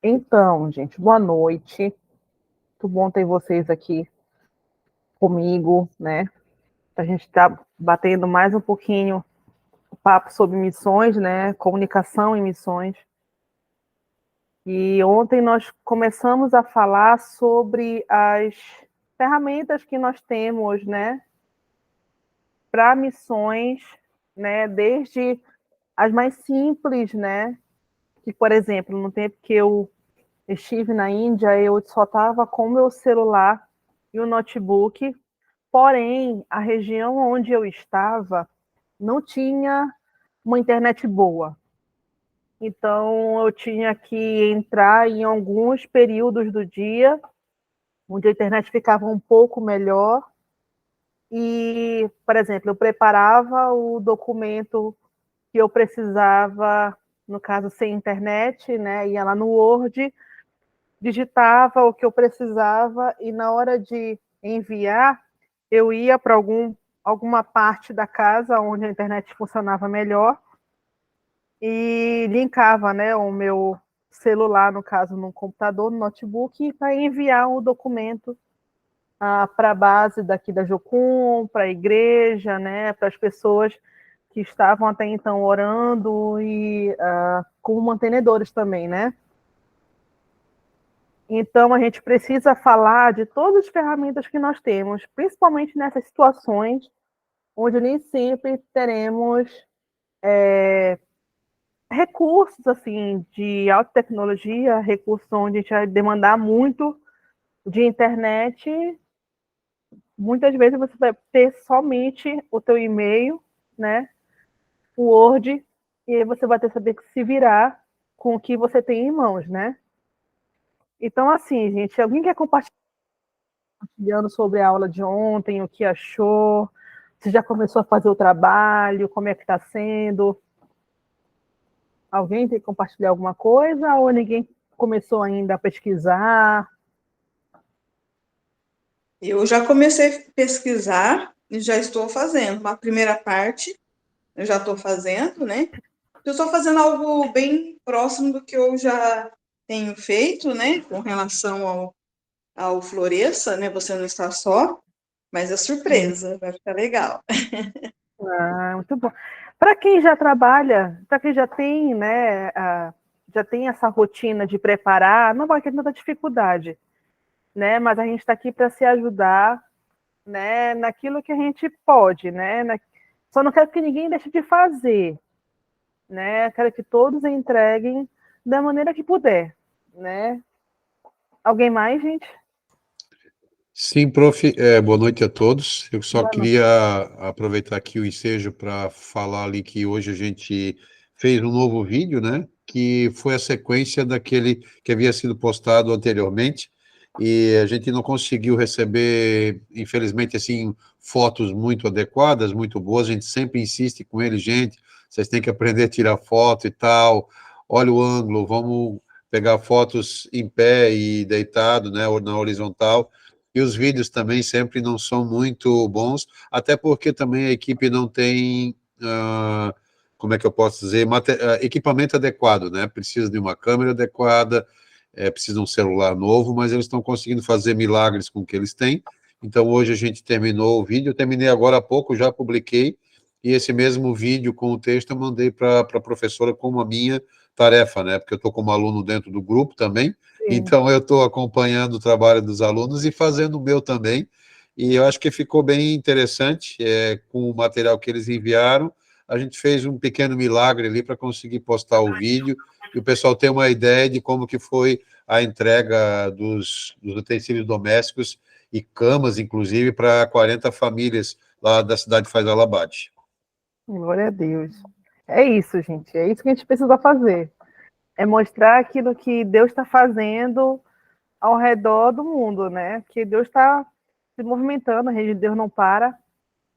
Então, gente, boa noite. Muito bom ter vocês aqui comigo, né? A gente está batendo mais um pouquinho o papo sobre missões, né? Comunicação e missões. E ontem nós começamos a falar sobre as ferramentas que nós temos, né? Para missões, né? Desde as mais simples, né? Que, por exemplo, no tempo que eu estive na Índia, eu só estava com o meu celular e o notebook. Porém, a região onde eu estava não tinha uma internet boa. Então, eu tinha que entrar em alguns períodos do dia, onde a internet ficava um pouco melhor. E, por exemplo, eu preparava o documento que eu precisava, no caso, sem internet, né? Ia lá no Word, digitava o que eu precisava e na hora de enviar, eu ia para alguma parte da casa onde a internet funcionava melhor e linkava, né, o meu celular, no caso, no computador, no notebook, para enviar o documento para a base daqui da Jocum, para a igreja, né, para as pessoas que estavam até então orando e como mantenedores também, né? Então, a gente precisa falar de todas as ferramentas que nós temos, principalmente nessas situações onde nem sempre teremos recursos assim de alta tecnologia, recursos onde a gente vai demandar muito de internet. Muitas vezes você vai ter somente o teu e-mail, né, o Word, e aí você vai ter que saber se virar com o que você tem em mãos, né? Então, assim, gente, alguém quer compartilhar sobre a aula de ontem, o que achou? Se já começou a fazer o trabalho, como é que está sendo? Alguém tem que compartilhar alguma coisa ou ninguém começou ainda a pesquisar? Eu já comecei a pesquisar e já estou fazendo. Uma primeira parte eu já estou fazendo, né? Eu estou fazendo algo bem próximo do que eu já tenho feito, né? Com relação ao Floresça, né? Você não está só, mas é surpresa, vai ficar legal. Muito bom. Para quem já trabalha, para quem já tem, né, já tem essa rotina de preparar, não vai ter tanta dificuldade, né? Mas a gente está aqui para se ajudar, né, naquilo que a gente pode, né? Só não quero que ninguém deixe de fazer, né? Quero que todos entreguem da maneira que puder, né? Alguém mais, gente? Sim, prof, boa noite a todos. Eu só Boa noite. queria aproveitar aqui o ensejo para falar ali que hoje a gente fez um novo vídeo, né? Que foi a sequência daquele que havia sido postado anteriormente e a gente não conseguiu receber, infelizmente, assim, fotos muito adequadas, muito boas. A gente sempre insiste com ele, gente, vocês têm que aprender a tirar foto e tal. Olha o ângulo, vamos pegar fotos em pé e deitado, né? Ou na horizontal. E os vídeos também sempre não são muito bons, até porque também a equipe não tem, como é que eu posso dizer, equipamento adequado, né? Precisa de uma câmera adequada, precisa de um celular novo, mas eles estão conseguindo fazer milagres com o que eles têm. Então, hoje a gente terminou o vídeo, eu terminei agora há pouco, já publiquei, e esse mesmo vídeo com o texto eu mandei para a professora como a minha tarefa, né? Porque eu estou como aluno dentro do grupo também, Sim. então, eu estou acompanhando o trabalho dos alunos e fazendo o meu também, e eu acho que ficou bem interessante, com o material que eles enviaram, a gente fez um pequeno milagre ali para conseguir postar o vídeo, e o pessoal ter uma ideia de como que foi a entrega dos utensílios domésticos e camas, inclusive, para 40 famílias lá da cidade de Faisalabad. Glória a Deus. É isso, gente. É isso que a gente precisa fazer. É mostrar aquilo que Deus está fazendo ao redor do mundo, né? Que Deus está se movimentando, a rede de Deus não para,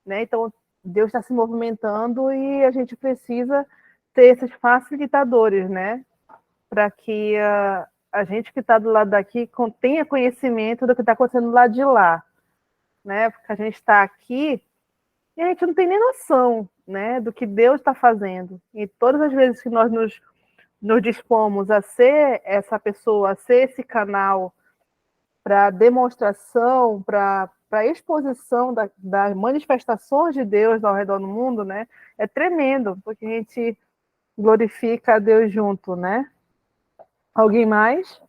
né? Então, Deus está se movimentando e a gente precisa ter esses facilitadores, né? Para que a gente que está do lado daqui tenha conhecimento do que está acontecendo do lado de lá, né? Porque a gente está aqui e a gente não tem nem noção, né, do que Deus está fazendo. E todas as vezes que nós nos nos dispomos a ser essa pessoa, a ser esse canal para demonstração, para exposição das manifestações de Deus ao redor do mundo, né? É tremendo, porque a gente glorifica a Deus junto, né? Alguém mais?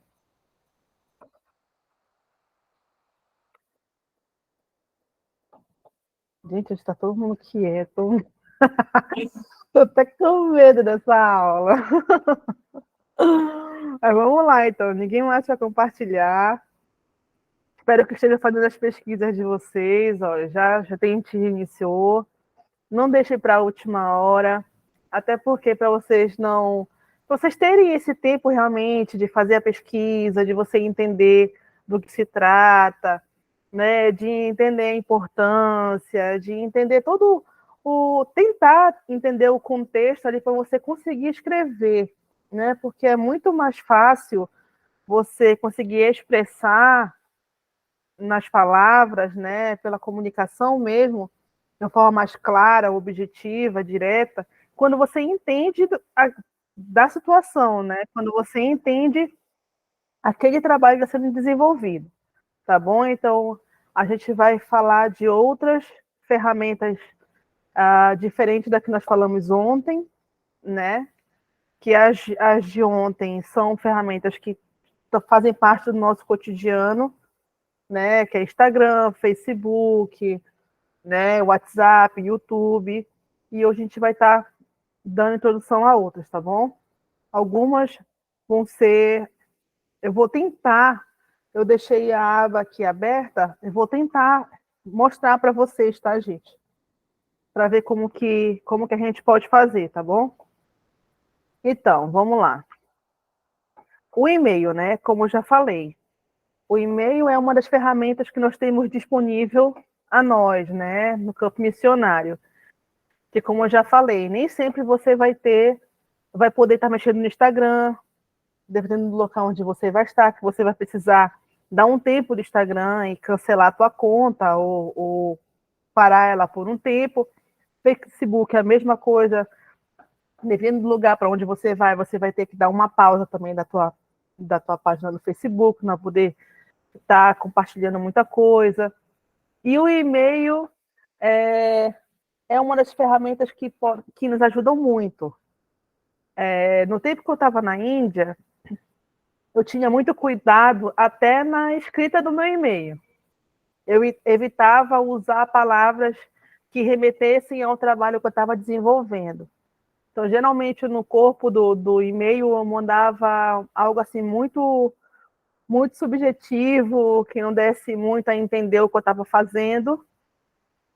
Gente, está todo mundo quieto. Estou até com medo dessa aula. Mas vamos lá, então. Ninguém mais vai compartilhar. Espero que esteja fazendo as pesquisas de vocês. Olha, já tem gente que iniciou. Não deixe para a última hora, até porque para vocês não... Vocês terem esse tempo realmente de fazer a pesquisa, de você entender do que se trata, né, de entender a importância, de entender todo tentar entender o contexto ali para você conseguir escrever, né, porque é muito mais fácil você conseguir expressar nas palavras, né, pela comunicação mesmo, de uma forma mais clara, objetiva, direta, quando você entende da situação, né, quando você entende aquele trabalho que está sendo desenvolvido. Tá bom? Então, a gente vai falar de outras ferramentas diferentes da que nós falamos ontem, né? Que as de ontem são ferramentas que fazem parte do nosso cotidiano, né? Que é Instagram, Facebook, né? WhatsApp, YouTube. E hoje a gente vai estar dando introdução a outras, tá bom? Algumas vão ser... Eu vou tentar... Eu deixei a aba aqui aberta, eu vou tentar mostrar para vocês, tá, gente? Para ver como que a gente pode fazer, tá bom? Então, vamos lá. O e-mail, né? Como eu já falei, o e-mail é uma das ferramentas que nós temos disponível a nós, né? No campo missionário. Que, como eu já falei, nem sempre você vai poder estar mexendo no Instagram, dependendo do local onde você vai estar, que você vai precisar dar um tempo do Instagram e cancelar a tua conta ou parar ela por um tempo. Facebook é a mesma coisa. Dependendo do lugar para onde você vai ter que dar uma pausa também da tua página do Facebook, não poder estar compartilhando muita coisa. E o e-mail é uma das ferramentas que nos ajudam muito. No tempo que eu estava na Índia, eu tinha muito cuidado até na escrita do meu e-mail. Eu evitava usar palavras que remetessem ao trabalho que eu estava desenvolvendo. Então, geralmente, no corpo do e-mail, eu mandava algo assim muito, muito subjetivo, que não desse muito a entender o que eu estava fazendo,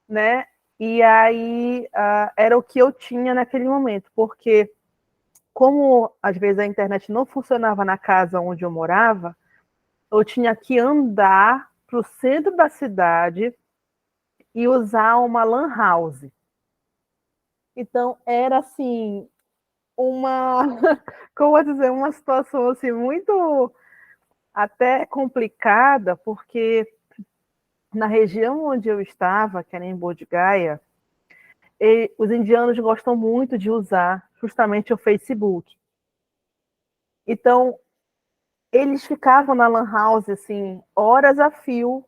né? E aí era o que eu tinha naquele momento, porque como às vezes a internet não funcionava na casa onde eu morava, eu tinha que andar para o centro da cidade e usar uma lan house. Então, era assim, como dizer, uma situação assim, muito até complicada, porque na região onde eu estava, que era em Bodh Gaya, os indianos gostam muito de usar justamente o Facebook. Então, eles ficavam na lan house, assim, horas a fio,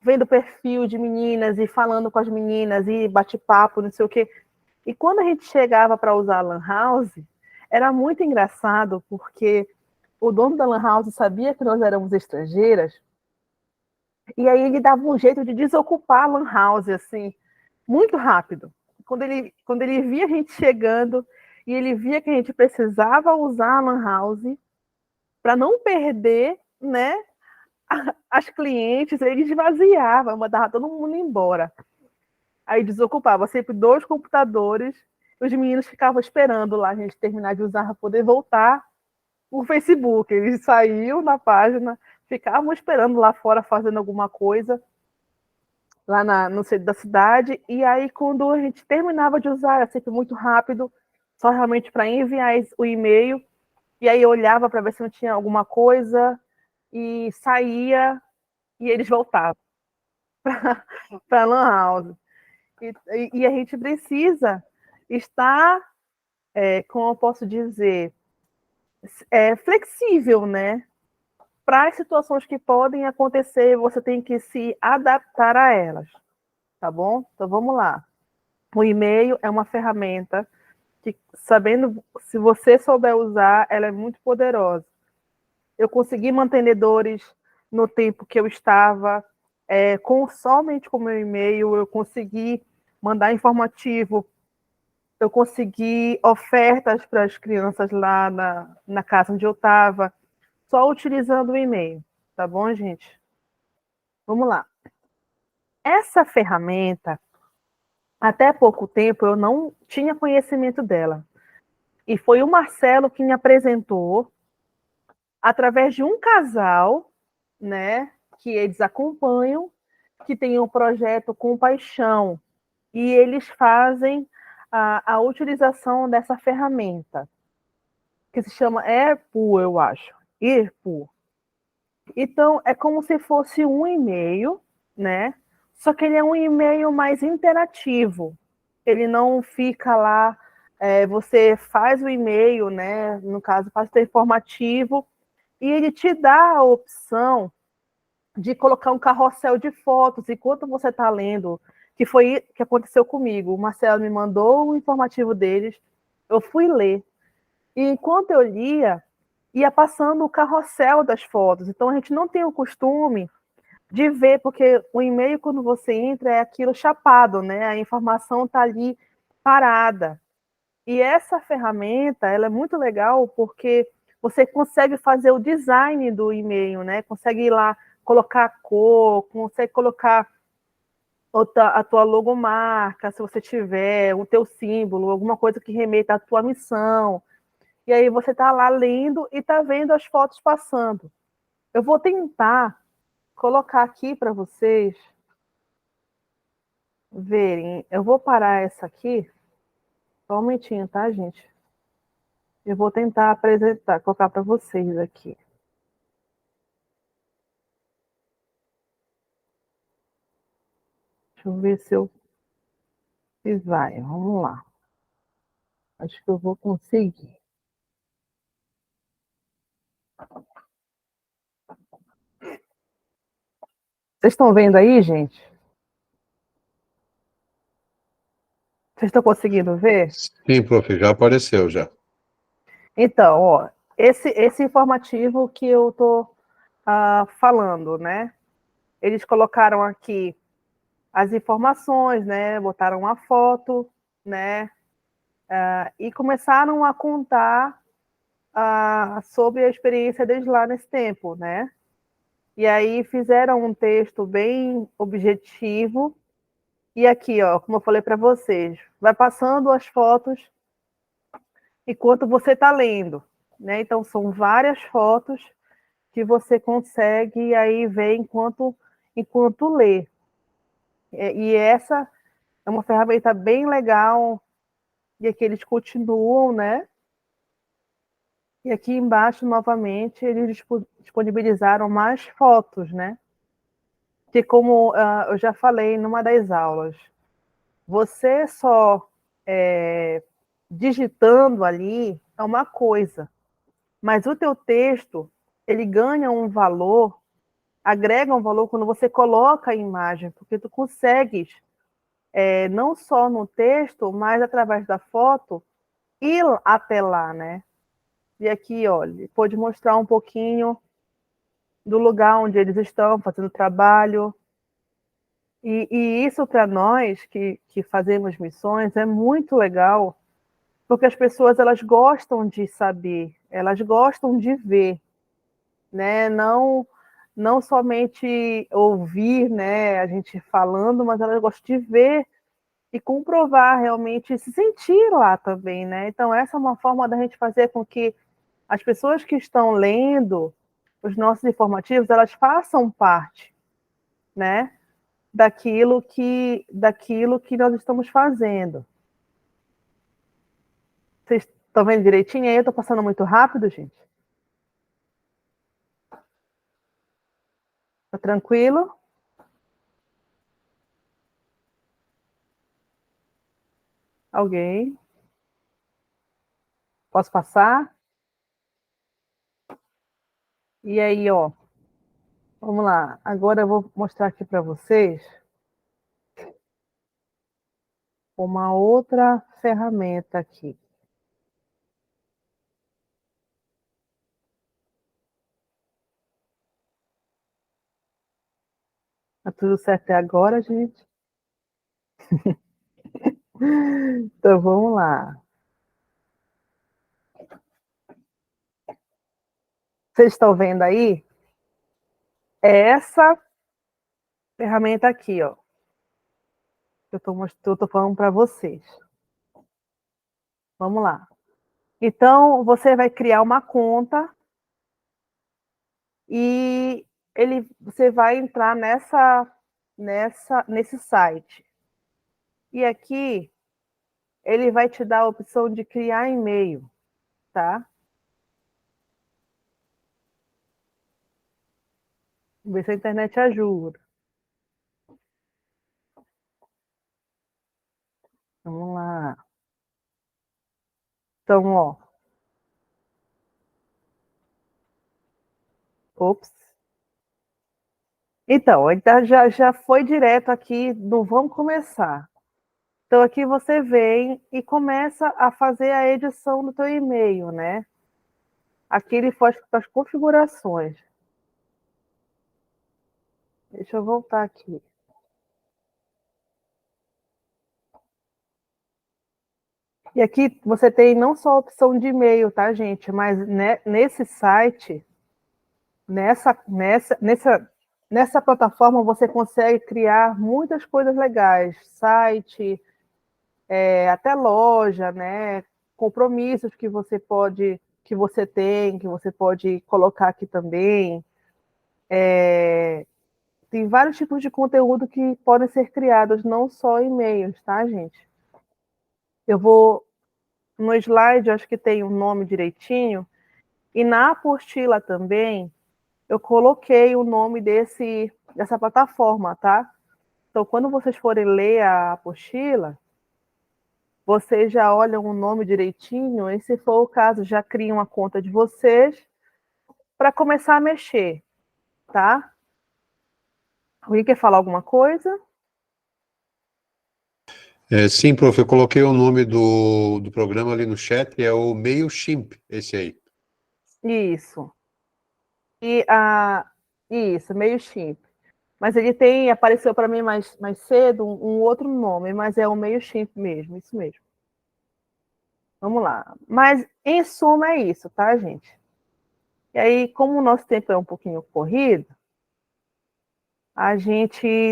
vendo perfil de meninas e falando com as meninas e bate-papo, não sei o quê. E quando a gente chegava para usar a lan house, era muito engraçado, porque o dono da lan house sabia que nós éramos estrangeiras, e aí ele dava um jeito de desocupar a lan house, assim, muito rápido. Quando ele via a gente chegando, e ele via que a gente precisava usar a lan house para não perder, né, as clientes, ele esvaziava, mandava todo mundo embora. Aí desocupava sempre 2 computadores, os meninos ficavam esperando lá a gente terminar de usar para poder voltar o Facebook. Eles saíam da página, ficavam esperando lá fora fazendo alguma coisa, lá no centro da cidade, e aí quando a gente terminava de usar, era sempre muito rápido, só realmente para enviar o e-mail, e aí eu olhava para ver se não tinha alguma coisa, e saía, e eles voltavam para a Lan House. E a gente precisa estar, como eu posso dizer, flexível, né? Para as situações que podem acontecer, você tem que se adaptar a elas, tá bom? Então vamos lá. O e-mail é uma ferramenta que, sabendo, se você souber usar, ela é muito poderosa. Eu consegui mantenedores no tempo que eu estava somente com o meu e-mail, eu consegui mandar informativo, eu consegui ofertas para as crianças lá na casa onde eu estava, só utilizando o e-mail, tá bom, gente? Vamos lá. Essa ferramenta, até pouco tempo, eu não tinha conhecimento dela. E foi o Marcelo que me apresentou através de um casal, né, que eles acompanham, que tem um projeto com paixão, e eles fazem a utilização dessa ferramenta, que se chama Airpool, eu acho. Airpool. Então, é como se fosse um e-mail, né? Só que ele é um e-mail mais interativo. Ele não fica lá, você faz o e-mail, né? No caso, faz o informativo, e ele te dá a opção de colocar um carrossel de fotos enquanto você está lendo, que foi o que aconteceu comigo. O Marcelo me mandou o informativo deles, eu fui ler. E enquanto eu lia, ia passando o carrossel das fotos. Então a gente não tem o costume de ver, porque o e-mail, quando você entra, é aquilo chapado, né? A informação está ali parada. E essa ferramenta, ela é muito legal porque você consegue fazer o design do e-mail, né? Consegue ir lá colocar a cor, consegue colocar a tua logomarca, se você tiver, o teu símbolo, alguma coisa que remeta à tua missão. E aí você está lá lendo e está vendo as fotos passando. Eu vou tentar colocar aqui para vocês verem. Eu vou parar essa aqui, só um momentinho, tá, gente? Eu vou tentar apresentar, colocar para vocês aqui. Deixa eu ver se vai. Vamos lá. Acho que eu vou conseguir. Vocês estão vendo aí, gente? Vocês estão conseguindo ver? Sim, prof, já apareceu já. Então, ó, esse informativo que eu estou falando, né? Eles colocaram aqui as informações, né? Botaram uma foto, né? E começaram a contar sobre a experiência deles lá nesse tempo, né? E aí fizeram um texto bem objetivo. E aqui, ó, como eu falei para vocês, vai passando as fotos enquanto você está lendo, né? Então são várias fotos que você consegue aí ver enquanto lê. E essa é uma ferramenta bem legal e aqui eles continuam, né? E aqui embaixo, novamente, eles disponibilizaram mais fotos, né? Que como eu já falei numa das aulas, você só digitando ali é uma coisa, mas o teu texto, ele ganha um valor, agrega um valor quando você coloca a imagem, porque tu consegues, não só no texto, mas através da foto, ir até lá, né? E aqui, olha, pode mostrar um pouquinho do lugar onde eles estão fazendo trabalho. E isso para nós que fazemos missões é muito legal, porque as pessoas elas gostam de saber, elas gostam de ver, né? Não somente ouvir, né, a gente falando, mas elas gostam de ver e comprovar realmente, se sentir lá também, né? Então essa é uma forma da gente fazer com que as pessoas que estão lendo os nossos informativos, elas façam parte, né, daquilo que nós estamos fazendo. Vocês estão vendo direitinho aí? Eu estou passando muito rápido, gente? Tá tranquilo? Alguém? Posso passar? E aí, ó, vamos lá. Agora eu vou mostrar aqui para vocês uma outra ferramenta aqui. Tá tudo certo até agora, gente? Então vamos lá. Vocês estão vendo aí? É essa ferramenta aqui, ó. Que eu tô falando para vocês. Vamos lá. Então, você vai criar uma conta e você vai entrar nesse site. E aqui, ele vai te dar a opção de criar e-mail, tá? Vamos ver se a internet ajuda. Vamos lá. Então, ó. Ops. Então, ele já foi direto aqui no Vamos Começar. Então, aqui você vem e começa a fazer a edição do teu e-mail, né? Aqui ele faz as configurações. Deixa eu voltar aqui. E aqui você tem não só a opção de e-mail, tá, gente? Mas nesse site, nessa plataforma, você consegue criar muitas coisas legais. Site, até loja, né? Compromissos que você tem, que você pode colocar aqui também. Tem vários tipos de conteúdo que podem ser criados, não só e-mails, tá, gente? Eu vou no slide, acho que tem o nome direitinho, e na apostila também eu coloquei o nome dessa plataforma, tá? Então, quando vocês forem ler a apostila, vocês já olham o nome direitinho, e se for o caso, já criam a conta de vocês para começar a mexer, tá? Alguém quer falar alguma coisa? Sim, prof, eu coloquei o nome do programa ali no chat, é o MailChimp, esse aí. Isso. Isso, meio chimp. Mas apareceu para mim mais cedo um outro nome, mas é o meio chimp mesmo, isso mesmo. Vamos lá. Mas, em suma, é isso, tá, gente? E aí, como o nosso tempo é um pouquinho corrido,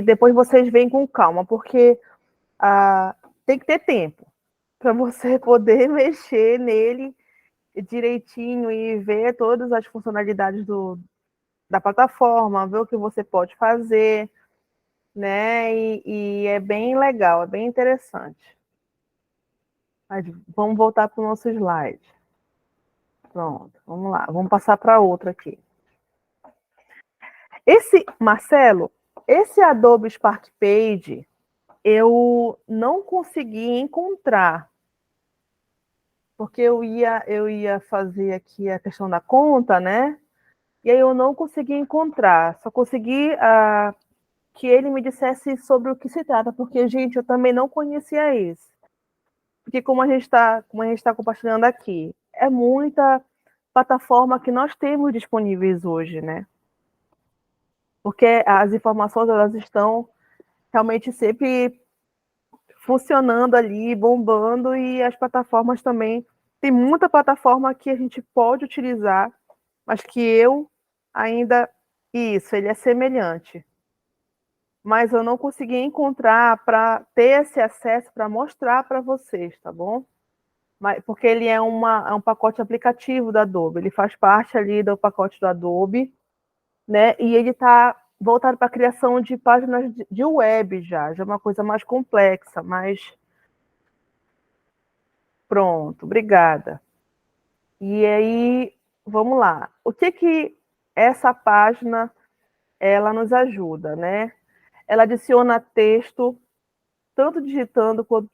depois vocês vêm com calma, porque tem que ter tempo para você poder mexer nele direitinho e ver todas as funcionalidades da plataforma, ver o que você pode fazer, né? E é bem legal, é bem interessante. Mas vamos voltar para o nosso slide. Pronto, vamos lá, vamos passar para outra aqui. Marcelo, esse Adobe Spark Page, eu não consegui encontrar, porque eu ia fazer aqui a questão da conta, né? E aí eu não consegui encontrar, só consegui que ele me dissesse sobre o que se trata, porque, gente, eu também não conhecia esse. Porque como a gente está compartilhando aqui, é muita plataforma que nós temos disponíveis hoje, né? Porque as informações, elas estão realmente sempre funcionando ali, bombando, e as plataformas também. Tem muita plataforma que a gente pode utilizar, mas que eu ainda... Isso, ele é semelhante. Mas eu não consegui encontrar para ter esse acesso para mostrar para vocês, tá bom? Porque ele é um pacote aplicativo da Adobe, ele faz parte ali do pacote do Adobe, né? E ele está voltado para a criação de páginas de web já é uma coisa mais complexa, mas pronto, obrigada. E aí, vamos lá. O que essa página ela nos ajuda, né? Ela adiciona texto, tanto digitando quanto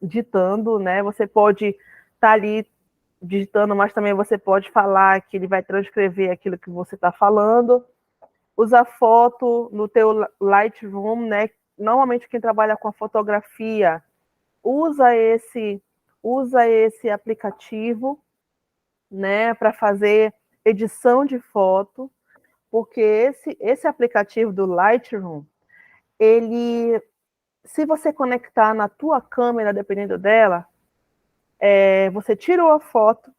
ditando, né? Você pode estar ali digitando, mas também você pode falar que ele vai transcrever aquilo que você está falando. Usa foto no teu Lightroom, né? Normalmente quem trabalha com a fotografia usa esse aplicativo, né, para fazer edição de foto, porque esse aplicativo do Lightroom, ele, se você conectar na tua câmera, dependendo dela, você tirou a foto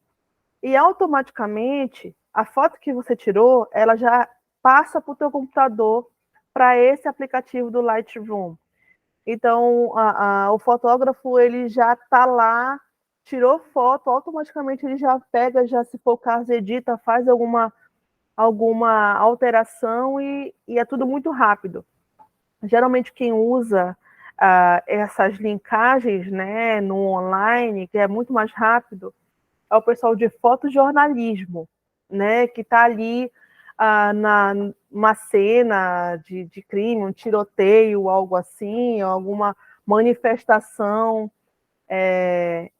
e automaticamente a foto que você tirou, ela já passa para o teu computador para esse aplicativo do Lightroom. Então, o fotógrafo, ele já está lá, tirou foto, automaticamente ele já pega, já se for o caso, edita, faz alguma alteração e é tudo muito rápido. Geralmente quem usa essas linkagens, né, no online, que é muito mais rápido, é o pessoal de fotojornalismo, né, que está ali numa cena de crime, um tiroteio, algo assim, alguma manifestação,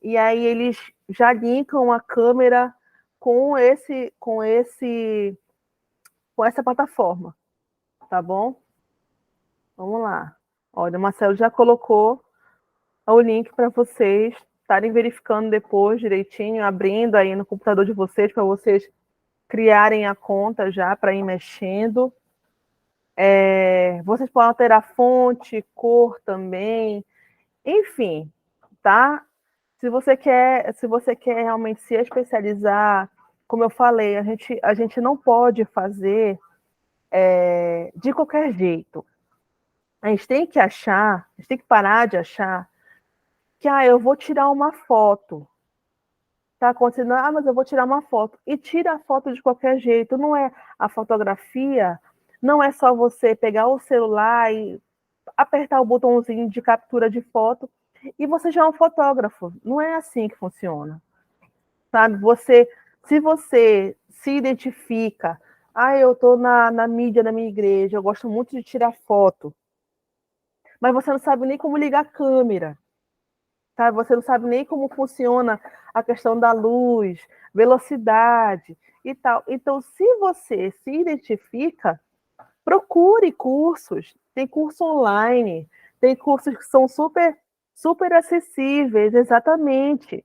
e aí eles já linkam a câmera com essa plataforma, tá bom? Vamos lá. Olha, o Marcelo já colocou o link para vocês estarem verificando depois direitinho, abrindo aí no computador de vocês, para vocês criarem a conta já para ir mexendo. Vocês podem alterar fonte, cor também, enfim, tá? Se você quer realmente se especializar, como eu falei, a gente não pode fazer de qualquer jeito. A gente tem que parar de achar que eu vou tirar uma foto. Tá acontecendo, mas eu vou tirar uma foto. E tira a foto de qualquer jeito. Não é a fotografia, não é só você pegar o celular e apertar o botãozinho de captura de foto e você já é um fotógrafo. Não é assim que funciona. Sabe? Se você se identifica, eu estou na mídia da minha igreja, eu gosto muito de tirar foto, mas você não sabe nem como ligar a câmera. Tá? Você não sabe nem como funciona a questão da luz, velocidade e tal. Então, se você se identifica, procure cursos. Tem curso online, tem cursos que são super acessíveis, exatamente.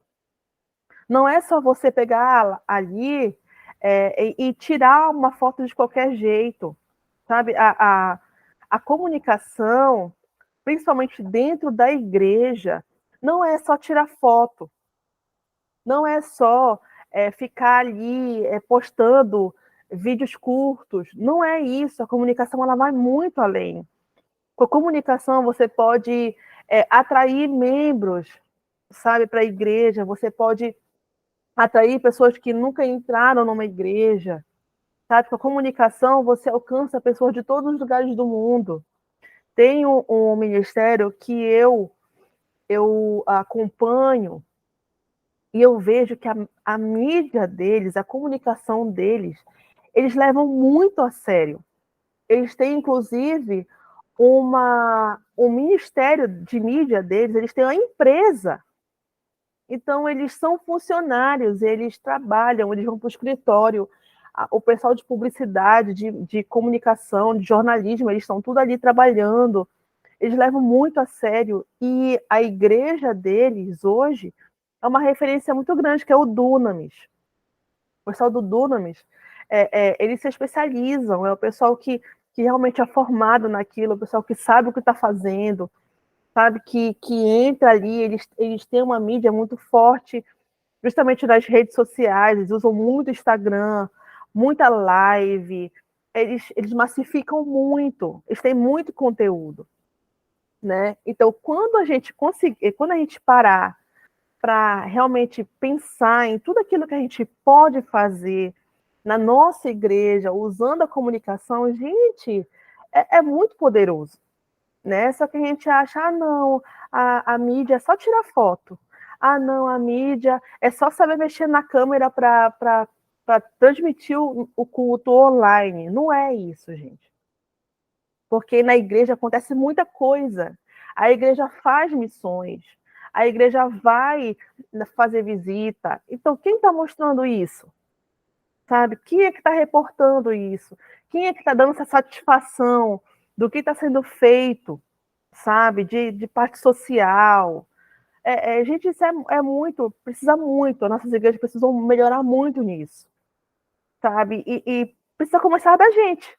Não é só você pegar ali e tirar uma foto de qualquer jeito, sabe? A comunicação, principalmente dentro da igreja, não é só tirar foto, não é só ficar ali postando vídeos curtos, não é isso. A comunicação ela vai muito além. Com a comunicação você pode atrair membros, sabe, para a igreja, você pode atrair pessoas que nunca entraram numa igreja, sabe? Com a comunicação você alcança pessoas de todos os lugares do mundo. Tem um ministério que eu acompanho e eu vejo que a mídia deles, a comunicação deles, eles levam muito a sério. Eles têm, inclusive, um ministério de mídia deles, eles têm uma empresa. Então, eles são funcionários, eles trabalham, eles vão para o escritório. O pessoal de publicidade, de comunicação, de jornalismo, eles estão tudo ali trabalhando. Eles levam muito a sério. E a igreja deles, hoje, é uma referência muito grande, que é o Dunamis. O pessoal do Dunamis, eles se especializam, é o pessoal que realmente é formado naquilo, o pessoal que sabe o que está fazendo, sabe, que entra ali, eles têm uma mídia muito forte, justamente nas redes sociais, eles usam muito Instagram, muita live, eles massificam muito, eles têm muito conteúdo, né? Então, quando a gente parar para realmente pensar em tudo aquilo que a gente pode fazer na nossa igreja, usando a comunicação, gente, é muito poderoso, né? Só que a gente acha, não, a mídia é só tirar foto. Não, a mídia é só saber mexer na câmera para transmitir o culto online. Não é isso, gente. Porque na igreja acontece muita coisa. A igreja faz missões. a igreja vai fazer visita. Então, quem está mostrando isso? Sabe? Quem é que está reportando isso? Quem é que está dando essa satisfação do que está sendo feito, sabe? De parte social. Gente, isso é muito, precisa muito, as nossas igrejas precisam melhorar muito nisso, sabe? E precisa começar da gente,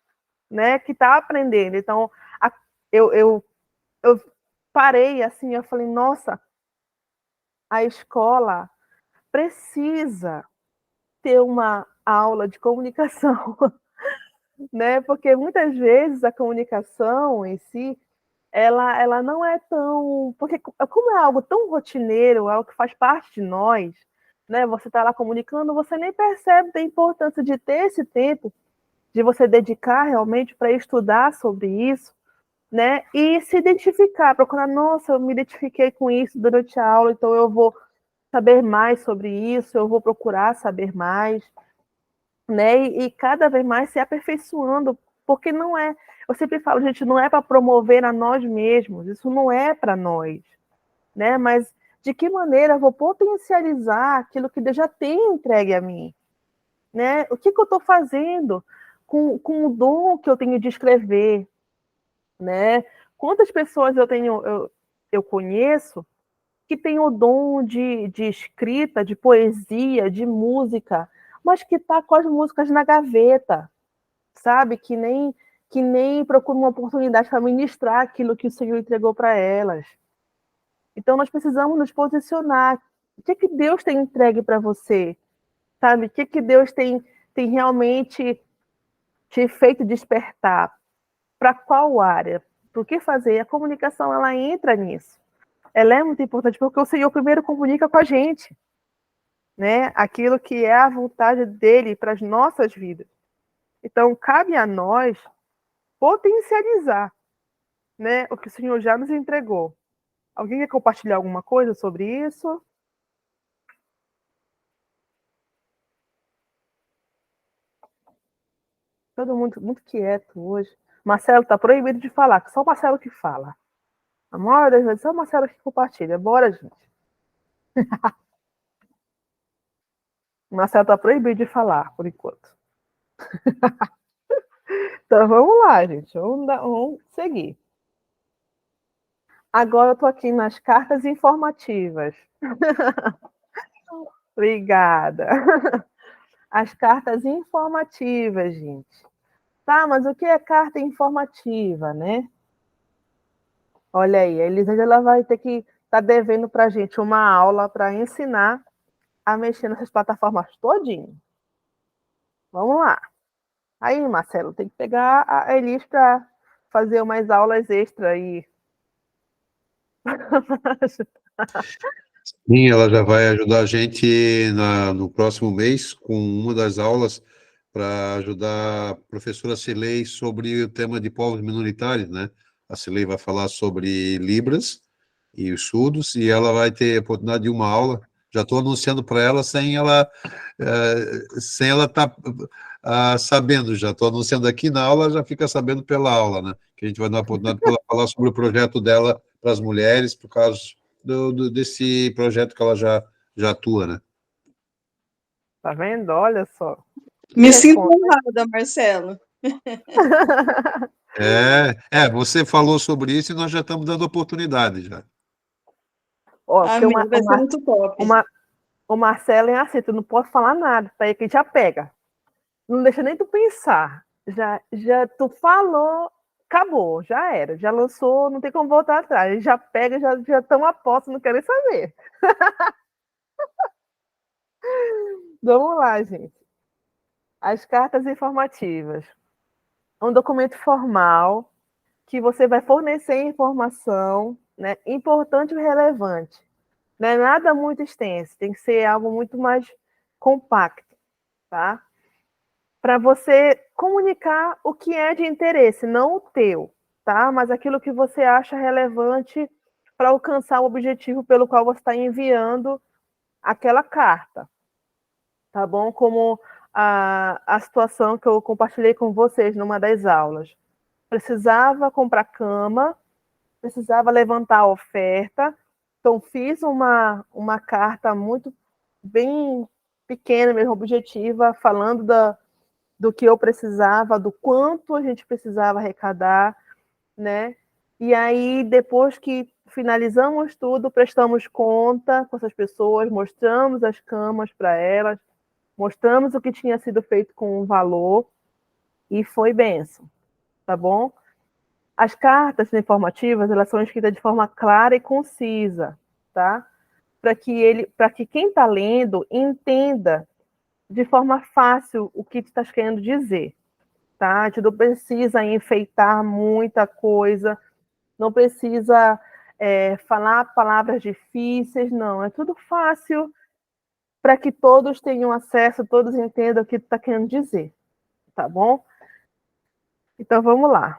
né? Que está aprendendo. Então, eu parei assim, eu falei, nossa, a escola precisa ter uma aula de comunicação, né? Porque muitas vezes a comunicação em si, ela não é tão... Porque como é algo tão rotineiro, algo que faz parte de nós, né? Você está lá comunicando, você nem percebe a importância de ter esse tempo, de você dedicar realmente para estudar sobre isso, né? E se identificar, procurar, nossa, eu me identifiquei com isso durante a aula, então eu vou saber mais sobre isso, eu vou procurar saber mais, né? E cada vez mais se aperfeiçoando, porque não é, eu sempre falo, gente, não é para promover a nós mesmos, isso não é para nós, né? Mas de que maneira eu vou potencializar aquilo que Deus já tem entregue a mim, né? O que eu estou fazendo com o dom que eu tenho de escrever, né? Quantas pessoas eu conheço que tem o dom de escrita, de poesia, de música, mas que está com as músicas na gaveta, sabe? Que nem procura uma oportunidade para ministrar aquilo que o Senhor entregou para elas. Então, nós precisamos nos posicionar. O que Deus tem entregue para você? Sabe? O que Deus tem realmente te feito despertar? Para qual área? Por que fazer? A comunicação, ela entra nisso. Ela é muito importante, porque o Senhor primeiro comunica com a gente, né? Aquilo que é a vontade dele para as nossas vidas. Então, cabe a nós potencializar, né, o que o Senhor já nos entregou. Alguém quer compartilhar alguma coisa sobre isso? Todo mundo muito quieto hoje. Marcelo está proibido de falar, que só o Marcelo que fala. A maioria das vezes só o Marcelo que compartilha. Bora, gente. O Marcelo está proibido de falar, por enquanto. Então, vamos lá, gente. Vamos seguir. Agora eu estou aqui nas cartas informativas. Obrigada. As cartas informativas, gente. Tá, mas o que é carta informativa, né? Olha aí, a Elisângela vai ter que estar devendo para a gente uma aula para ensinar a mexer nessas plataformas todinho. Vamos lá. Aí, Marcelo, tem que pegar a Elis para fazer umas aulas extra aí. Sim, ela já vai ajudar a gente no próximo mês com uma das aulas para ajudar a professora Cilei sobre o tema de povos minoritários, né? A Cilei vai falar sobre Libras e os surdos, e ela vai ter a oportunidade de uma aula. Já estou anunciando para ela sem ela estar sabendo, já estou anunciando aqui na aula, já fica sabendo pela aula, né? Que a gente vai dar a oportunidade para ela falar sobre o projeto dela para as mulheres, por causa desse projeto que ela já atua, né? Tá vendo? Olha só. Me sinto honrada, Marcelo. Você falou sobre isso e nós já estamos dando oportunidade já. Ó, Amém, vai ser muito top. O Marcelo é assim, tu não pode falar nada, tá aí que já pega. Não deixa nem tu pensar. Já tu falou, acabou, já era, já lançou, não tem como voltar atrás. Já pega, já estão a posse, não querem saber. Vamos lá, gente. As cartas informativas. Um documento formal que você vai fornecer informação, né, importante e relevante. Não é nada muito extenso, tem que ser algo muito mais compacto, tá? Para você comunicar o que é de interesse, não o teu, tá? Mas aquilo que você acha relevante para alcançar o objetivo pelo qual você está enviando aquela carta, tá bom? Como a situação que eu compartilhei com vocês numa das aulas. Precisava comprar cama, precisava levantar a oferta, Então, fiz uma carta muito bem pequena, mesmo objetiva, falando do que eu precisava, do quanto a gente precisava arrecadar, né? E aí, depois que finalizamos tudo, prestamos conta com essas pessoas, mostramos as camas para elas, mostramos o que tinha sido feito com o valor, e foi bênção, tá bom? As cartas informativas, elas são escritas de forma clara e concisa, tá? Para que quem está lendo entenda de forma fácil o que tu estás querendo dizer, tá? A gente não precisa enfeitar muita coisa, não precisa falar palavras difíceis, não. É tudo fácil para que todos tenham acesso, todos entendam o que tu está querendo dizer, tá bom? Então vamos lá.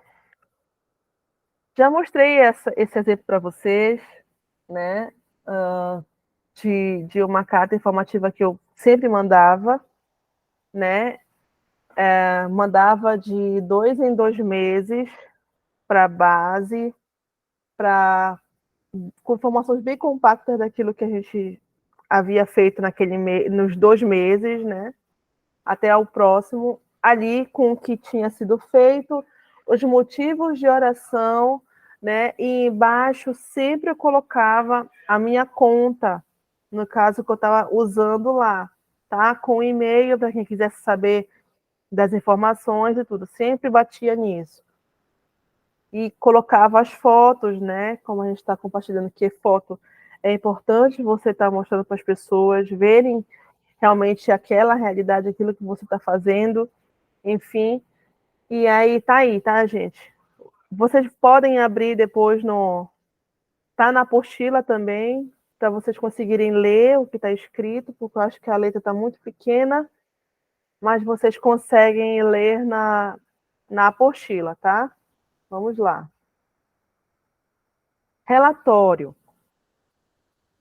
Já mostrei esse exemplo para vocês, né? De uma carta informativa que eu sempre mandava, né? Mandava de 2 em 2 meses para a base, com informações bem compactas daquilo que a gente havia feito nos 2 meses, né? Até o próximo, ali com o que tinha sido feito, os motivos de oração, né? E embaixo sempre eu colocava a minha conta, no caso que eu estava usando lá, tá? Com e-mail para quem quisesse saber das informações e tudo, sempre batia nisso. E colocava as fotos, né? Como a gente está compartilhando aqui, foto é importante você estar mostrando para as pessoas verem realmente aquela realidade, aquilo que você está fazendo, enfim. E aí, tá, gente? Vocês podem abrir depois tá na apostila também, para vocês conseguirem ler o que está escrito, porque eu acho que a letra está muito pequena, mas vocês conseguem ler na apostila, tá? Vamos lá. Relatório.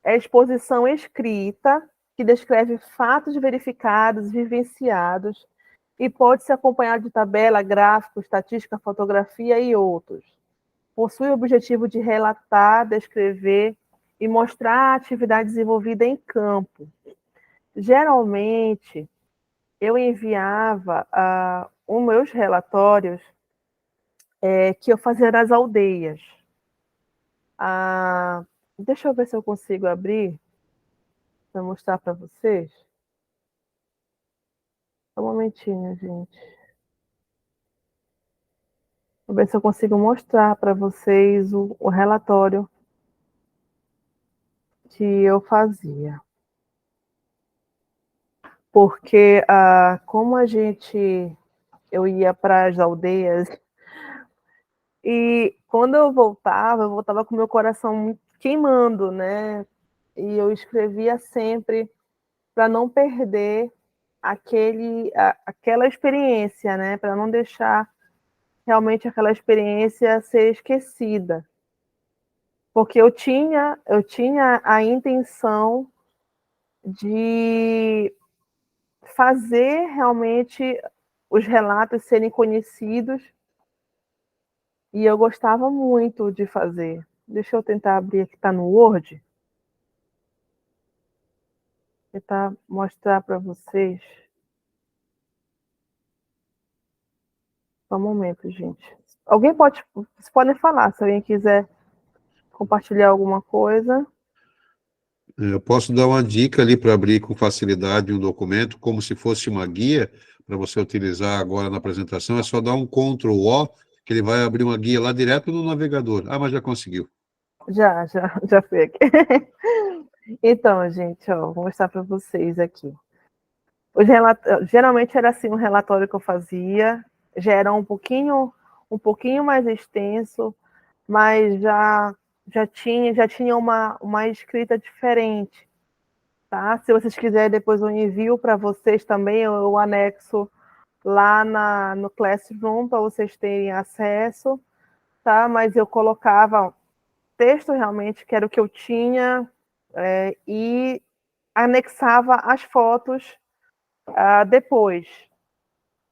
É exposição escrita que descreve fatos verificados, vivenciados, e pode ser acompanhado de tabela, gráfico, estatística, fotografia e outros. Possui o objetivo de relatar, descrever e mostrar a atividade desenvolvida em campo. Geralmente, eu enviava os meus relatórios que eu fazia nas aldeias. Deixa eu ver se eu consigo abrir para mostrar para vocês. Só um momentinho, gente. Vou ver se eu consigo mostrar para vocês o relatório que eu fazia. Porque como eu ia para as aldeias, e quando eu voltava com meu coração queimando, né? E eu escrevia sempre para não perder aquela experiência, né? Para não deixar realmente aquela experiência ser esquecida. Porque eu tinha a intenção de fazer realmente os relatos serem conhecidos, e eu gostava muito de fazer. Deixa eu tentar abrir aqui, está no Word. Tentar mostrar para vocês. Só um momento, gente. Vocês podem falar, se alguém quiser compartilhar alguma coisa. Eu posso dar uma dica ali para abrir com facilidade um documento, como se fosse uma guia, para você utilizar agora na apresentação. É só dar um Ctrl+O, que ele vai abrir uma guia lá direto no navegador. Ah, mas já conseguiu. Já foi aqui. Então, gente, ó, vou mostrar para vocês aqui. Geralmente era assim um relatório que eu fazia, já era um pouquinho mais extenso, mas já tinha uma escrita diferente, tá? Se vocês quiserem, depois eu envio para vocês também, eu anexo lá no Classroom para vocês terem acesso, tá? Mas eu colocava texto realmente, que era o que eu tinha, e anexava as fotos depois,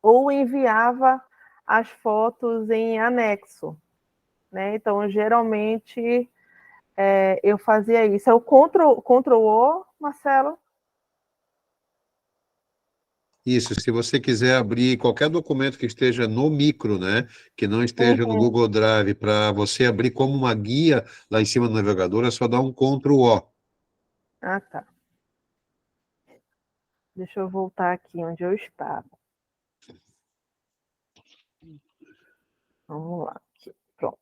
ou enviava as fotos em anexo, né? Então, geralmente, eu fazia isso. É o Ctrl+O, Marcelo? Isso, se você quiser abrir qualquer documento que esteja no micro, né, que não esteja no Google Drive, para você abrir como uma guia lá em cima do navegador, é só dar um Ctrl+O. Ah, tá. Deixa eu voltar aqui onde eu estava. Vamos lá. Aqui. Pronto.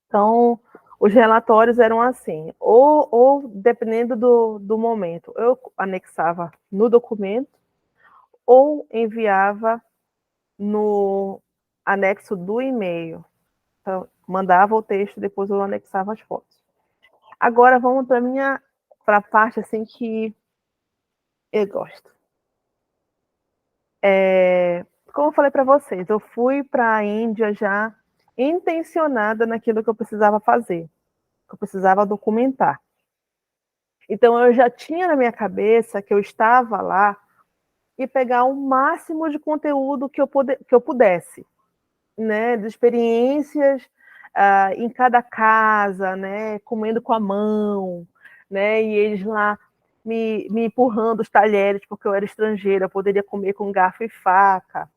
Então, os relatórios eram assim, ou dependendo do momento, eu anexava no documento ou enviava no anexo do e-mail. Então, mandava o texto, depois eu anexava as fotos. Agora vamos para a parte assim que eu gosto. Como eu falei para vocês, eu fui para a Índia já intencionada naquilo que eu precisava fazer, que eu precisava documentar. Então eu já tinha na minha cabeça que eu estava lá e pegar o máximo de conteúdo que eu pudesse, né, de experiências em cada casa, né, comendo com a mão, né, e eles lá me empurrando os talheres porque eu era estrangeira, eu poderia comer com garfo e faca,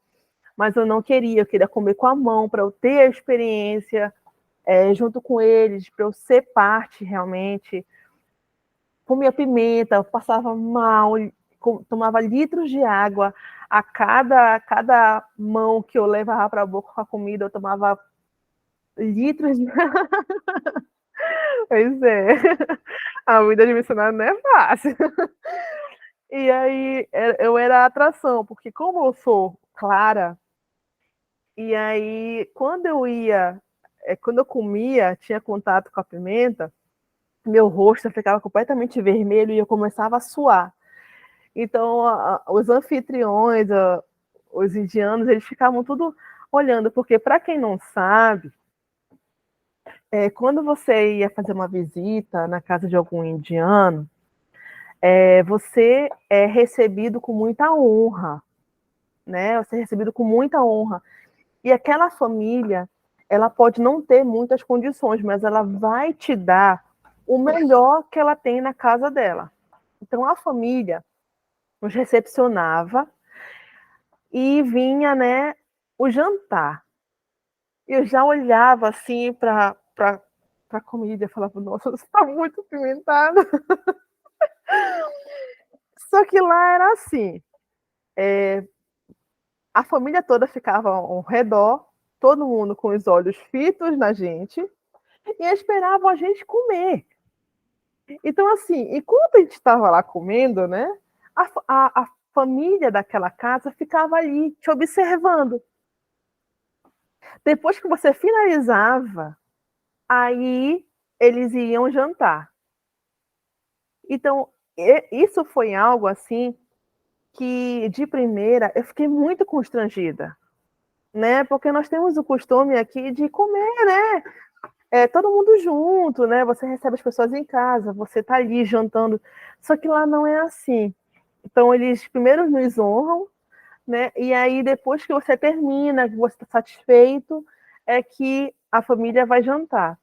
mas eu não queria, eu queria comer com a mão para eu ter a experiência junto com eles, para eu ser parte realmente. Comia pimenta, eu passava mal, tomava litros de água a cada mão que eu levava para a boca com a comida, eu tomava litros de... Pois é, a vida de missionário não é fácil. E aí eu era a atração, porque como eu sou clara, e aí quando eu comia, tinha contato com a pimenta, meu rosto ficava completamente vermelho e eu começava a suar. Então, os anfitriões, os indianos, eles ficavam tudo olhando, porque para quem não sabe, quando você ia fazer uma visita na casa de algum indiano, você é recebido com muita honra, né? Você é recebido com muita honra. E aquela família, ela pode não ter muitas condições, mas ela vai te dar o melhor que ela tem na casa dela. Então, a família nos recepcionava e vinha, né, o jantar. Eu já olhava assim para a comida e falava, nossa, isso está muito pimentado. Só que lá era assim, a família toda ficava ao redor, todo mundo com os olhos fitos na gente, e esperavam a gente comer. Então, assim, enquanto a gente estava lá comendo, né, a família daquela casa ficava ali te observando. Depois que você finalizava, aí eles iam jantar. Então, isso foi algo assim que, de primeira, eu fiquei muito constrangida, né? Porque nós temos o costume aqui de comer, né? Todo mundo junto, né? Você recebe as pessoas em casa, você tá ali jantando. Só que lá não é assim. Então, eles primeiro nos honram, né? E aí, depois que você termina, que você está satisfeito, é que a família vai jantar.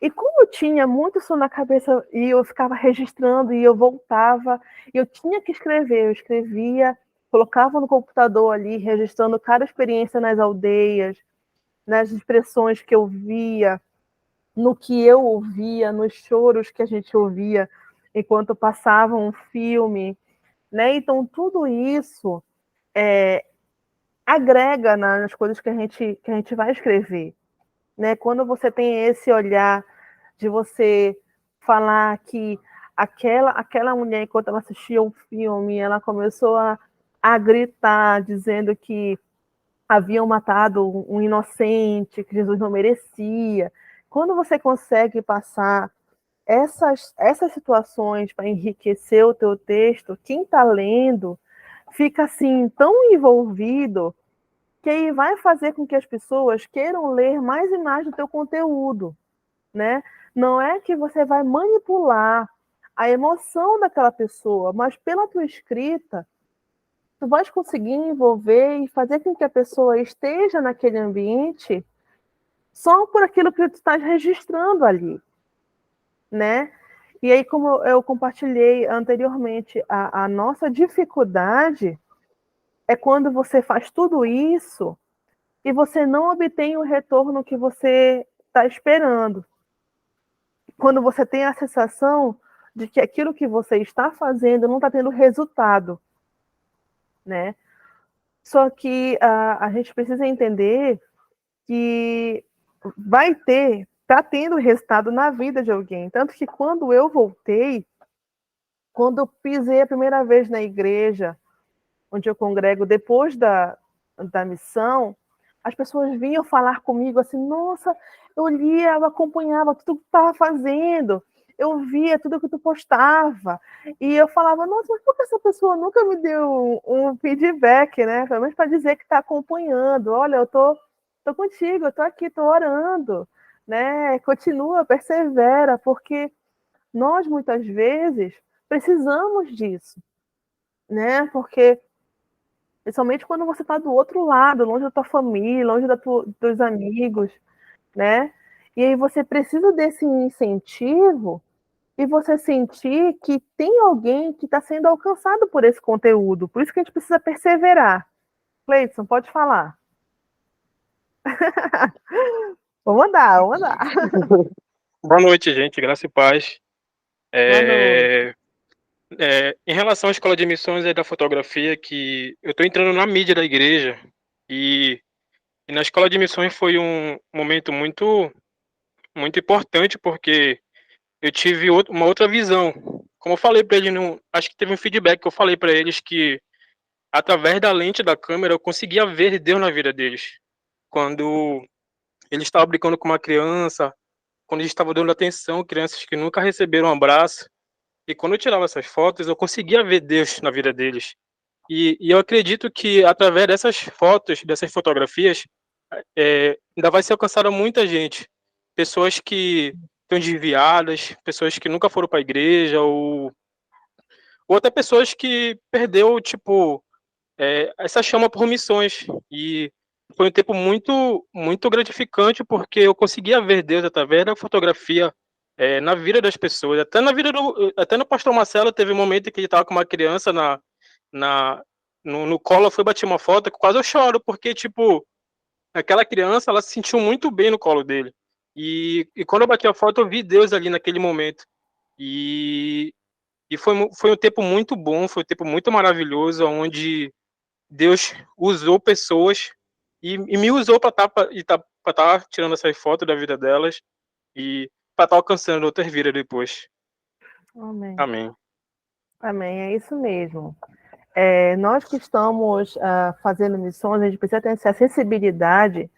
E como eu tinha muito isso na cabeça e eu ficava registrando e eu voltava, eu tinha que escrever, eu escrevia, colocava no computador ali, registrando cada experiência nas aldeias, nas expressões que eu via, no que eu ouvia, nos choros que a gente ouvia enquanto passava um filme, né? Então tudo isso agrega nas coisas que a gente vai escrever, né? Quando você tem esse olhar de você falar que aquela mulher, enquanto ela assistia um filme, ela começou a gritar, dizendo que haviam matado um inocente, que Jesus não merecia. Quando você consegue passar essas situações para enriquecer o teu texto, quem está lendo fica assim tão envolvido que aí vai fazer com que as pessoas queiram ler mais e mais do teu conteúdo, né? Não é que você vai manipular a emoção daquela pessoa, mas pela tua escrita, tu vais conseguir envolver e fazer com que a pessoa esteja naquele ambiente só por aquilo que tu estás registrando ali, né? E aí, como eu compartilhei anteriormente, a nossa dificuldade é quando você faz tudo isso e você não obtém o retorno que você está esperando. Quando você tem a sensação de que aquilo que você está fazendo não está tendo resultado, né? Só que a gente precisa entender que está tendo resultado na vida de alguém. Tanto que quando eu voltei, quando eu pisei a primeira vez na igreja, onde eu congrego depois da missão, as pessoas vinham falar comigo assim, nossa, eu lia, eu acompanhava tudo que tu estava fazendo, eu via tudo que tu postava, e eu falava, nossa, mas por que essa pessoa nunca me deu um feedback, né? Pelo menos para dizer que está acompanhando, olha, eu tô contigo, eu tô aqui, tô orando, né? Continua, persevera, porque nós muitas vezes precisamos disso, né? Porque principalmente quando você está do outro lado, longe da tua família, longe dos amigos, né? E aí você precisa desse incentivo e você sentir que tem alguém que está sendo alcançado por esse conteúdo. Por isso que a gente precisa perseverar. Cleidson, pode falar. Vamos andar, vamos andar. Boa noite, gente. Graça e paz. Boa noite. Em relação à escola de missões e da fotografia, que eu estou entrando na mídia da igreja e na escola de missões foi um momento muito, muito importante porque eu tive uma outra visão. Como eu falei para eles, acho que teve um feedback que eu falei para eles que através da lente da câmera eu conseguia ver Deus na vida deles. Quando eles estavam brincando com uma criança, quando eles estavam dando atenção, crianças que nunca receberam um abraço. E quando eu tirava essas fotos, eu conseguia ver Deus na vida deles. E eu acredito que através dessas fotos, dessas fotografias, ainda vai ser alcançada muita gente. Pessoas que estão desviadas, pessoas que nunca foram para a igreja, ou até pessoas que perdeu, tipo, essa chama por missões. E foi um tempo muito, muito gratificante, porque eu conseguia ver Deus através da fotografia na vida das pessoas. Até no pastor Marcelo teve um momento que ele estava com uma criança no colo, eu fui bater uma foto, que quase eu choro, porque, tipo, aquela criança, ela se sentiu muito bem no colo dele. E quando eu bati a foto, eu vi Deus ali naquele momento. E, e foi um tempo muito bom, foi um tempo muito maravilhoso, onde Deus usou pessoas e me usou para tá tirando essas fotos da vida delas e para estar alcançando outras vidas depois. Amém. Amém. Amém, é isso mesmo. Nós que estamos fazendo missões, a gente precisa ter essa sensibilidade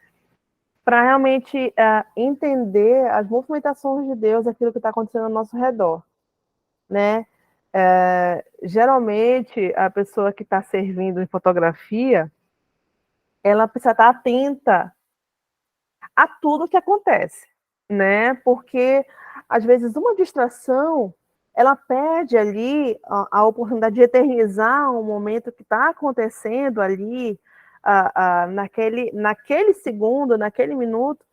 para realmente entender as movimentações de Deus, aquilo que está acontecendo ao nosso redor, né? Geralmente, a pessoa que está servindo em fotografia, ela precisa estar atenta a tudo que acontece, né? Porque, às vezes, uma distração, ela perde ali a oportunidade de eternizar um momento que está acontecendo ali, naquele segundo, naquele minuto,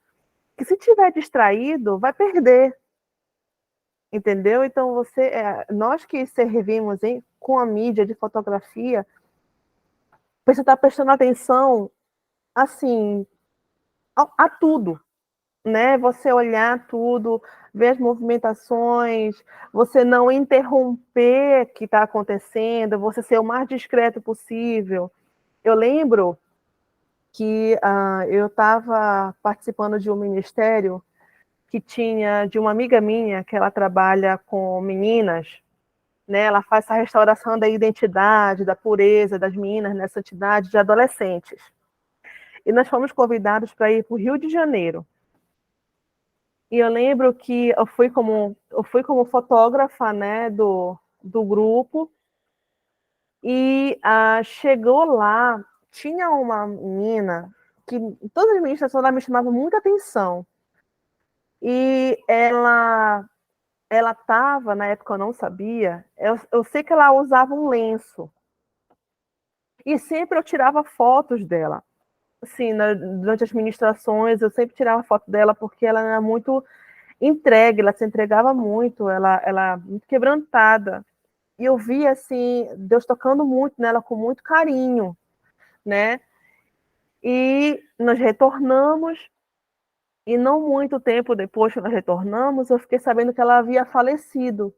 que se tiver distraído, vai perder, entendeu? Então, nós que servimos com a mídia de fotografia, precisa estar prestando atenção, assim, a tudo, né? Você olhar tudo, ver as movimentações, você não interromper o que está acontecendo, você ser o mais discreto possível. Eu lembro que eu estava participando de um ministério que tinha de uma amiga minha, que ela trabalha com meninas, né? Ela faz essa restauração da identidade, da pureza das meninas, nessa santidade de adolescentes. E nós fomos convidados para ir para o Rio de Janeiro. E eu lembro que eu fui como fotógrafa, né, do grupo, e chegou lá, tinha uma menina que todas as meninas lá me chamavam muita atenção. E ela estava, na época eu não sabia, eu sei que ela usava um lenço. E sempre eu tirava fotos dela. assim, durante as ministrações, eu sempre tirava foto dela porque ela era muito entregue, ela se entregava muito, ela muito quebrantada. E eu via, assim, Deus tocando muito nela com muito carinho, né? E nós retornamos, e não muito tempo depois que nós retornamos, eu fiquei sabendo que ela havia falecido,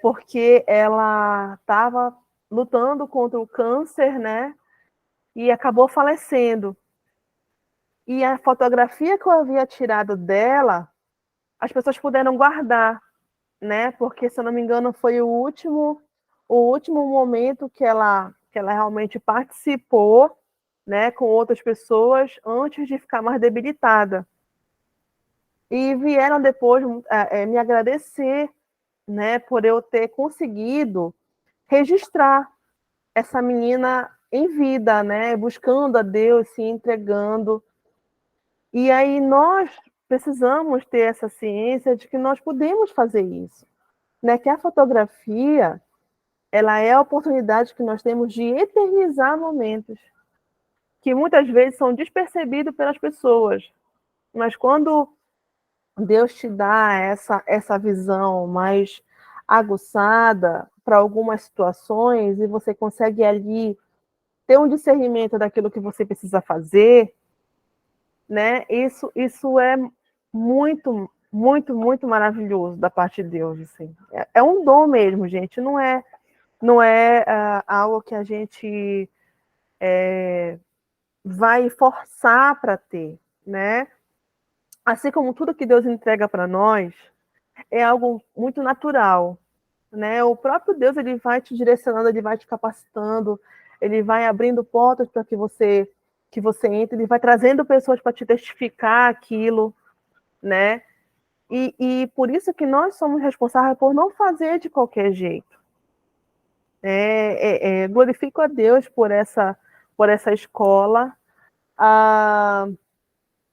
porque ela estava lutando contra o câncer, né? E acabou falecendo. E a fotografia que eu havia tirado dela, as pessoas puderam guardar, né? Porque, se eu não me engano, foi o último momento que ela realmente participou, né, com outras pessoas antes de ficar mais debilitada. E vieram depois me agradecer, né, por eu ter conseguido registrar essa menina em vida, né, buscando a Deus, se entregando. E aí nós precisamos ter essa ciência de que nós podemos fazer isso, né? Que a fotografia, ela é a oportunidade que nós temos de eternizar momentos que muitas vezes são despercebidos pelas pessoas. Mas quando Deus te dá essa visão mais aguçada para algumas situações e você consegue ali ter um discernimento daquilo que você precisa fazer, né? Isso é muito, muito, muito maravilhoso da parte de Deus, assim. É um dom mesmo, gente. Não é algo que a gente vai forçar para ter, né? Assim como tudo que Deus entrega para nós é algo muito natural, né? O próprio Deus, ele vai te direcionando, ele vai te capacitando, ele vai abrindo portas para que você entre, ele vai trazendo pessoas para te testificar aquilo, né? E por isso que nós somos responsáveis por não fazer de qualquer jeito. Glorifico a Deus por essa escola.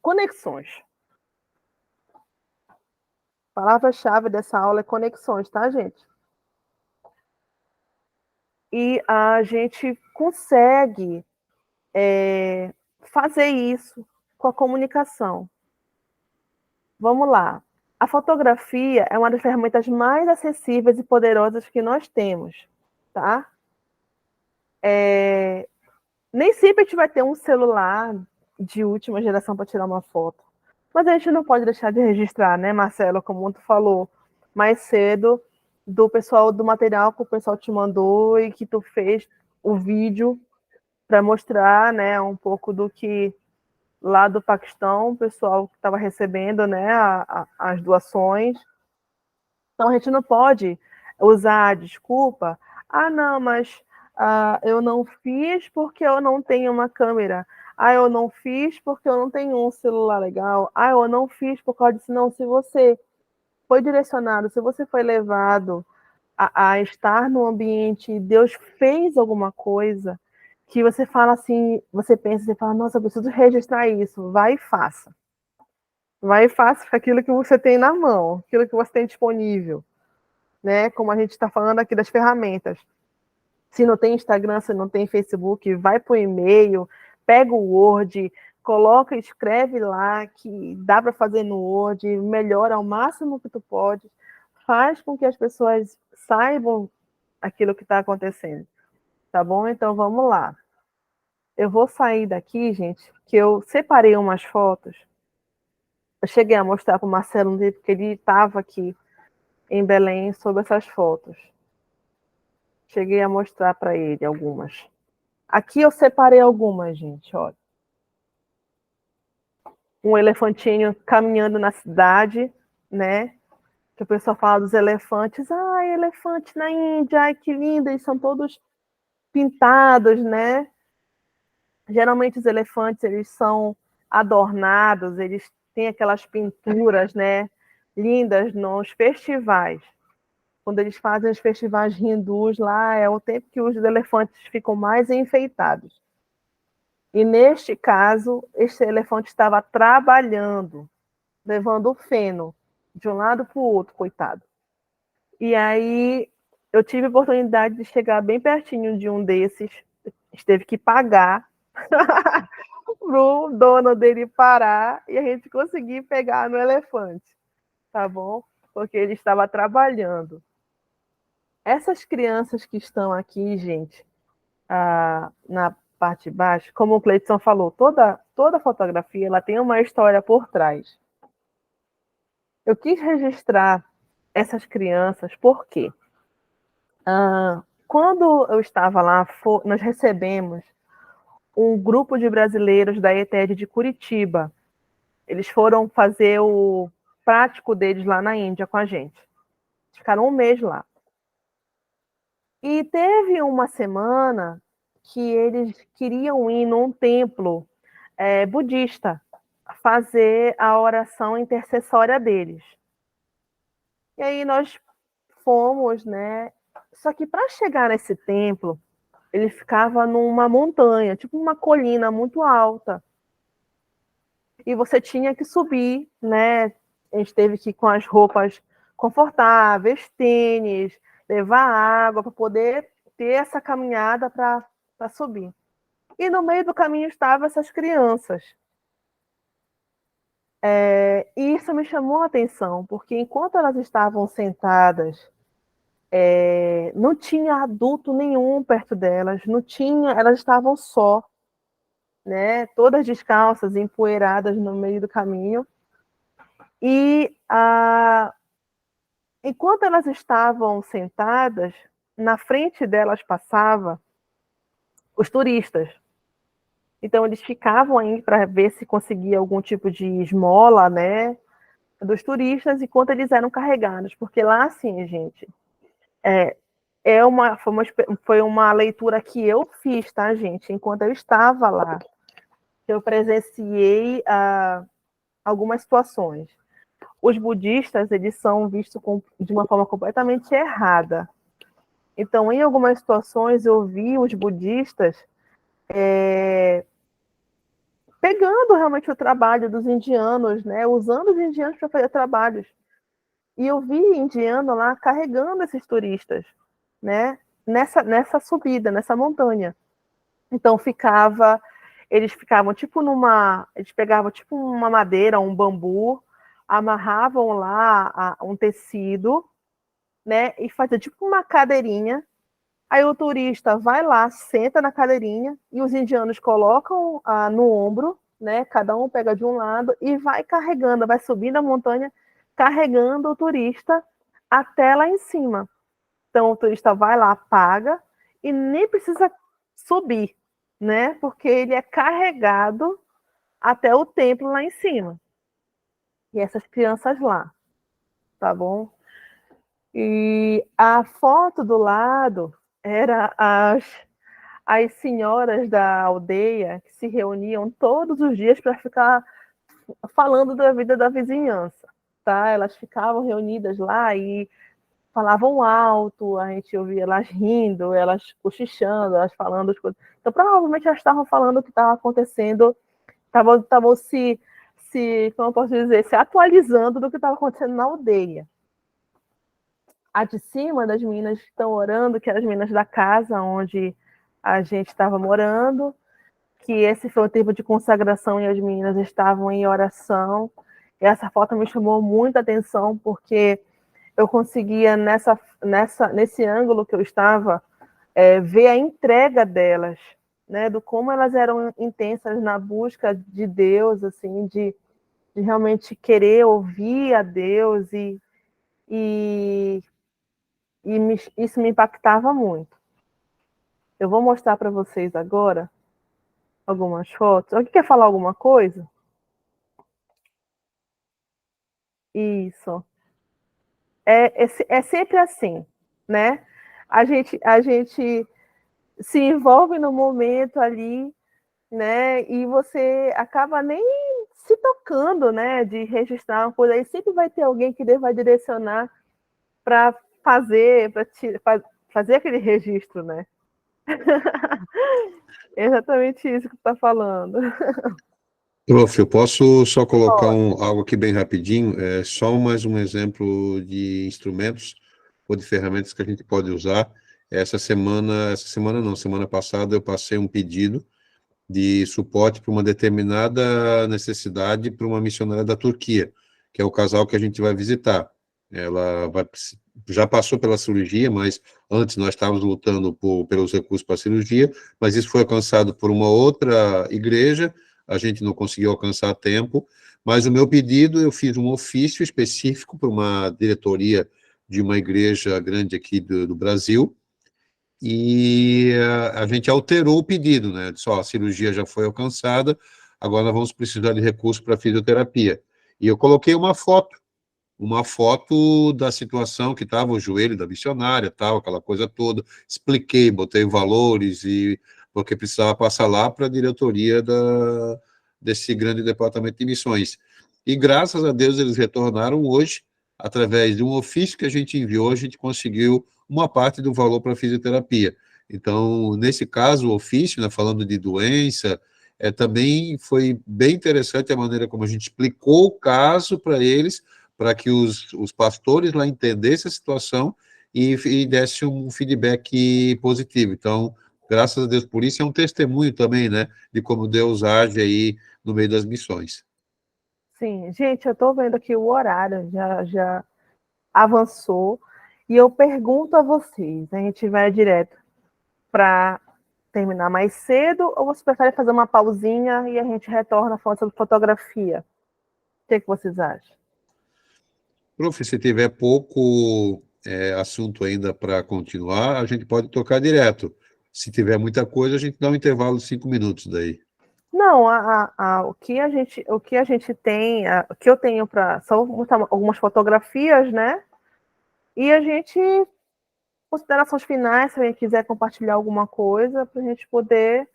Conexões. A palavra-chave dessa aula é conexões, tá, gente? E a gente consegue fazer isso com a comunicação. Vamos lá. A fotografia é uma das ferramentas mais acessíveis e poderosas que nós temos, tá? Nem sempre a gente vai ter um celular de última geração para tirar uma foto. Mas a gente não pode deixar de registrar, né, Marcelo, como tu falou mais cedo, do pessoal, do material que o pessoal te mandou e que tu fez o vídeo para mostrar, né, um pouco do que lá do Paquistão, o pessoal que estava recebendo, né, as doações. Então a gente não pode usar a desculpa, não, mas eu não fiz porque eu não tenho uma câmera. Eu não fiz porque eu não tenho um celular legal. Eu não fiz por causa disso. Não, se você foi direcionado, se você foi levado a estar no ambiente e Deus fez alguma coisa, que você fala assim, você pensa, você fala, nossa, eu preciso registrar isso. Vai e faça. Vai e faça aquilo que você tem na mão, aquilo que você tem disponível, né? Como a gente está falando aqui das ferramentas. Se não tem Instagram, se não tem Facebook, vai para o e-mail, pega o Word, coloca, escreve lá, que dá para fazer no Word, melhora ao máximo que tu pode, faz com que as pessoas saibam aquilo que está acontecendo, tá bom? Então vamos lá. Eu vou sair daqui, gente, que eu separei umas fotos. Eu cheguei a mostrar para o Marcelo um dia, porque ele estava aqui em Belém sobre essas fotos. Cheguei a mostrar para ele algumas. Aqui eu separei algumas, gente, olha. Um elefantinho caminhando na cidade, né? Que o pessoal fala dos elefantes. Elefante na Índia, que lindo, eles são todos pintados, né? Geralmente os elefantes, eles são adornados, eles têm aquelas pinturas, né? Lindas nos festivais. Quando eles fazem os festivais hindus lá, é o tempo que os elefantes ficam mais enfeitados. E neste caso, este elefante estava trabalhando, levando o feno de um lado para o outro, coitado. E aí eu tive a oportunidade de chegar bem pertinho de um desses, a gente teve que pagar pro dono dele parar e a gente conseguir pegar no elefante, tá bom? Porque ele estava trabalhando. Essas crianças que estão aqui, gente, na parte de baixo, como o Cleiton falou, toda fotografia ela tem uma história por trás. Eu quis registrar essas crianças porque quando eu estava lá, nós recebemos um grupo de brasileiros da ETED de Curitiba. Eles foram fazer o prático deles lá na Índia com a gente. Ficaram um mês lá. E teve uma semana que eles queriam ir num templo budista, fazer a oração intercessória deles. E aí nós fomos, né? Só que para chegar nesse templo, ele ficava numa montanha, tipo uma colina muito alta. E você tinha que subir, né? A gente teve que ir com as roupas confortáveis, tênis, levar água para poder ter essa caminhada para subir. E no meio do caminho estavam essas crianças. E isso me chamou a atenção, porque enquanto elas estavam sentadas, não tinha adulto nenhum perto delas, elas estavam só, né? Todas descalças, empoeiradas no meio do caminho. E enquanto elas estavam sentadas, na frente delas passava os turistas. Então eles ficavam aí para ver se conseguia algum tipo de esmola, né, dos turistas enquanto eles eram carregados, porque lá assim, gente, foi uma leitura que eu fiz, tá, gente, enquanto eu estava lá, eu presenciei algumas situações. Os budistas, eles são vistos de uma forma completamente errada. Então, em algumas situações, eu vi os budistas pegando realmente o trabalho dos indianos, né? Usando os indianos para fazer trabalhos. E eu vi indiano lá carregando esses turistas, né? Nessa subida, nessa montanha. Então, eles ficavam tipo eles pegavam tipo uma madeira, um bambu, amarravam lá um tecido, né? E fazia tipo uma cadeirinha. Aí o turista vai lá, senta na cadeirinha e os indianos colocam no ombro, né? Cada um pega de um lado e vai carregando, vai subindo a montanha, carregando o turista até lá em cima. Então o turista vai lá, paga e nem precisa subir, né? Porque ele é carregado até o templo lá em cima. E essas crianças lá, tá bom? E a foto do lado era as senhoras da aldeia que se reuniam todos os dias para ficar falando da vida da vizinhança, tá? Elas ficavam reunidas lá e falavam alto, a gente ouvia elas rindo, elas cochichando, elas falando as coisas. Então, provavelmente elas estavam falando o que estava acontecendo, estavam como eu posso dizer, se atualizando do que estava acontecendo na aldeia. A de cima das meninas que estão orando, que eram as meninas da casa onde a gente estava morando, que esse foi o tempo de consagração e as meninas estavam em oração. E essa foto me chamou muita atenção, porque eu conseguia, nesse ângulo que eu estava, ver a entrega delas, né, do como elas eram intensas na busca de Deus, assim, de realmente querer ouvir a Deus isso me impactava muito. Eu vou mostrar para vocês agora algumas fotos. Alguém quer falar alguma coisa? Isso. É sempre assim, né? A gente se envolve no momento ali, né? E você acaba nem se tocando, né? De registrar uma coisa. Aí sempre vai ter alguém que vai direcionar para fazer aquele registro, né? É exatamente isso que tu está falando. Prof, eu posso só colocar algo aqui bem rapidinho, só mais um exemplo de instrumentos ou de ferramentas que a gente pode usar. Semana passada eu passei um pedido de suporte para uma determinada necessidade para uma missionária da Turquia, que é o casal que a gente vai visitar. Ela já passou pela cirurgia, mas antes nós estávamos lutando pelos recursos para a cirurgia, mas isso foi alcançado por uma outra igreja, a gente não conseguiu alcançar a tempo, mas o meu pedido, eu fiz um ofício específico para uma diretoria de uma igreja grande aqui do Brasil, e a gente alterou o pedido, né? Só a cirurgia já foi alcançada, agora nós vamos precisar de recursos para fisioterapia. E eu coloquei uma foto da situação que estava o joelho da missionária, tal, aquela coisa toda. Expliquei, botei valores e porque precisava passar lá para a diretoria desse grande departamento de missões. E graças a Deus eles retornaram hoje, através de um ofício que a gente enviou, a gente conseguiu uma parte do valor para a fisioterapia. Então, nesse caso, o ofício, né, falando de doença, também foi bem interessante a maneira como a gente explicou o caso para eles, para que os pastores lá entendessem a situação e dessem um feedback positivo. Então, graças a Deus por isso, é um testemunho também, né, de como Deus age aí no meio das missões. Sim, gente, eu estou vendo aqui o horário, já avançou, e eu pergunto a vocês, a gente vai direto para terminar mais cedo, ou você prefere fazer uma pausinha e a gente retorna falando sobre fotografia? O que vocês acham? Prof, se tiver pouco assunto ainda para continuar, a gente pode tocar direto. Se tiver muita coisa, a gente dá um intervalo de 5 minutos daí. Não, o que a gente tem, o que eu tenho para são algumas fotografias, né? E a gente, considerações finais, se a gente quiser compartilhar alguma coisa, para a gente poder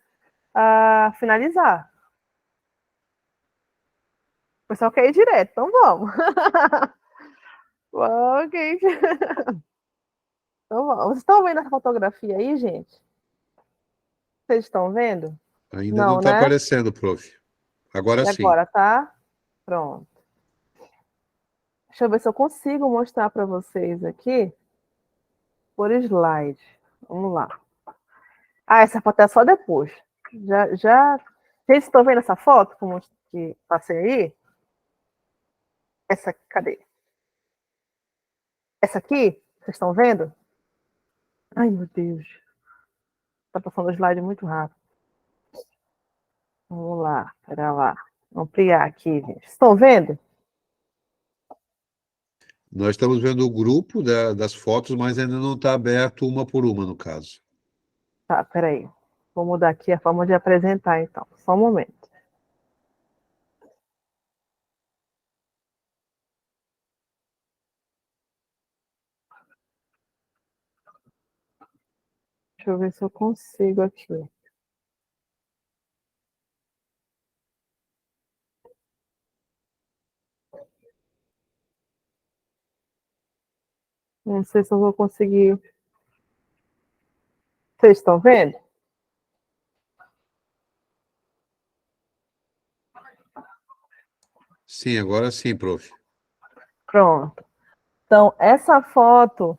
finalizar. O pessoal quer ir direto, então vamos. Ok. Então vamos. Vocês estão vendo essa fotografia aí, gente? Vocês estão vendo? Ainda não Não, está né? aparecendo, prof. Agora E sim. agora, tá? Pronto. Deixa eu ver se eu consigo mostrar para vocês aqui por slide. Vamos lá. Essa foto é só depois. Vocês estão vendo essa foto, como que passei aí? Cadê? Essa aqui, vocês estão vendo? Ai, meu Deus. Tá passando o slide muito rápido. Vamos lá, pera lá. Vou ampliar aqui, gente. Estão vendo? Nós estamos vendo o grupo das fotos, mas ainda não está aberto uma por uma, no caso. Tá, peraí. Vou mudar aqui a forma de apresentar, então. Só um momento. Deixa eu ver se eu consigo aqui. Não sei se eu vou conseguir. Vocês estão vendo? Sim, agora sim, prof. Pronto. Então, essa foto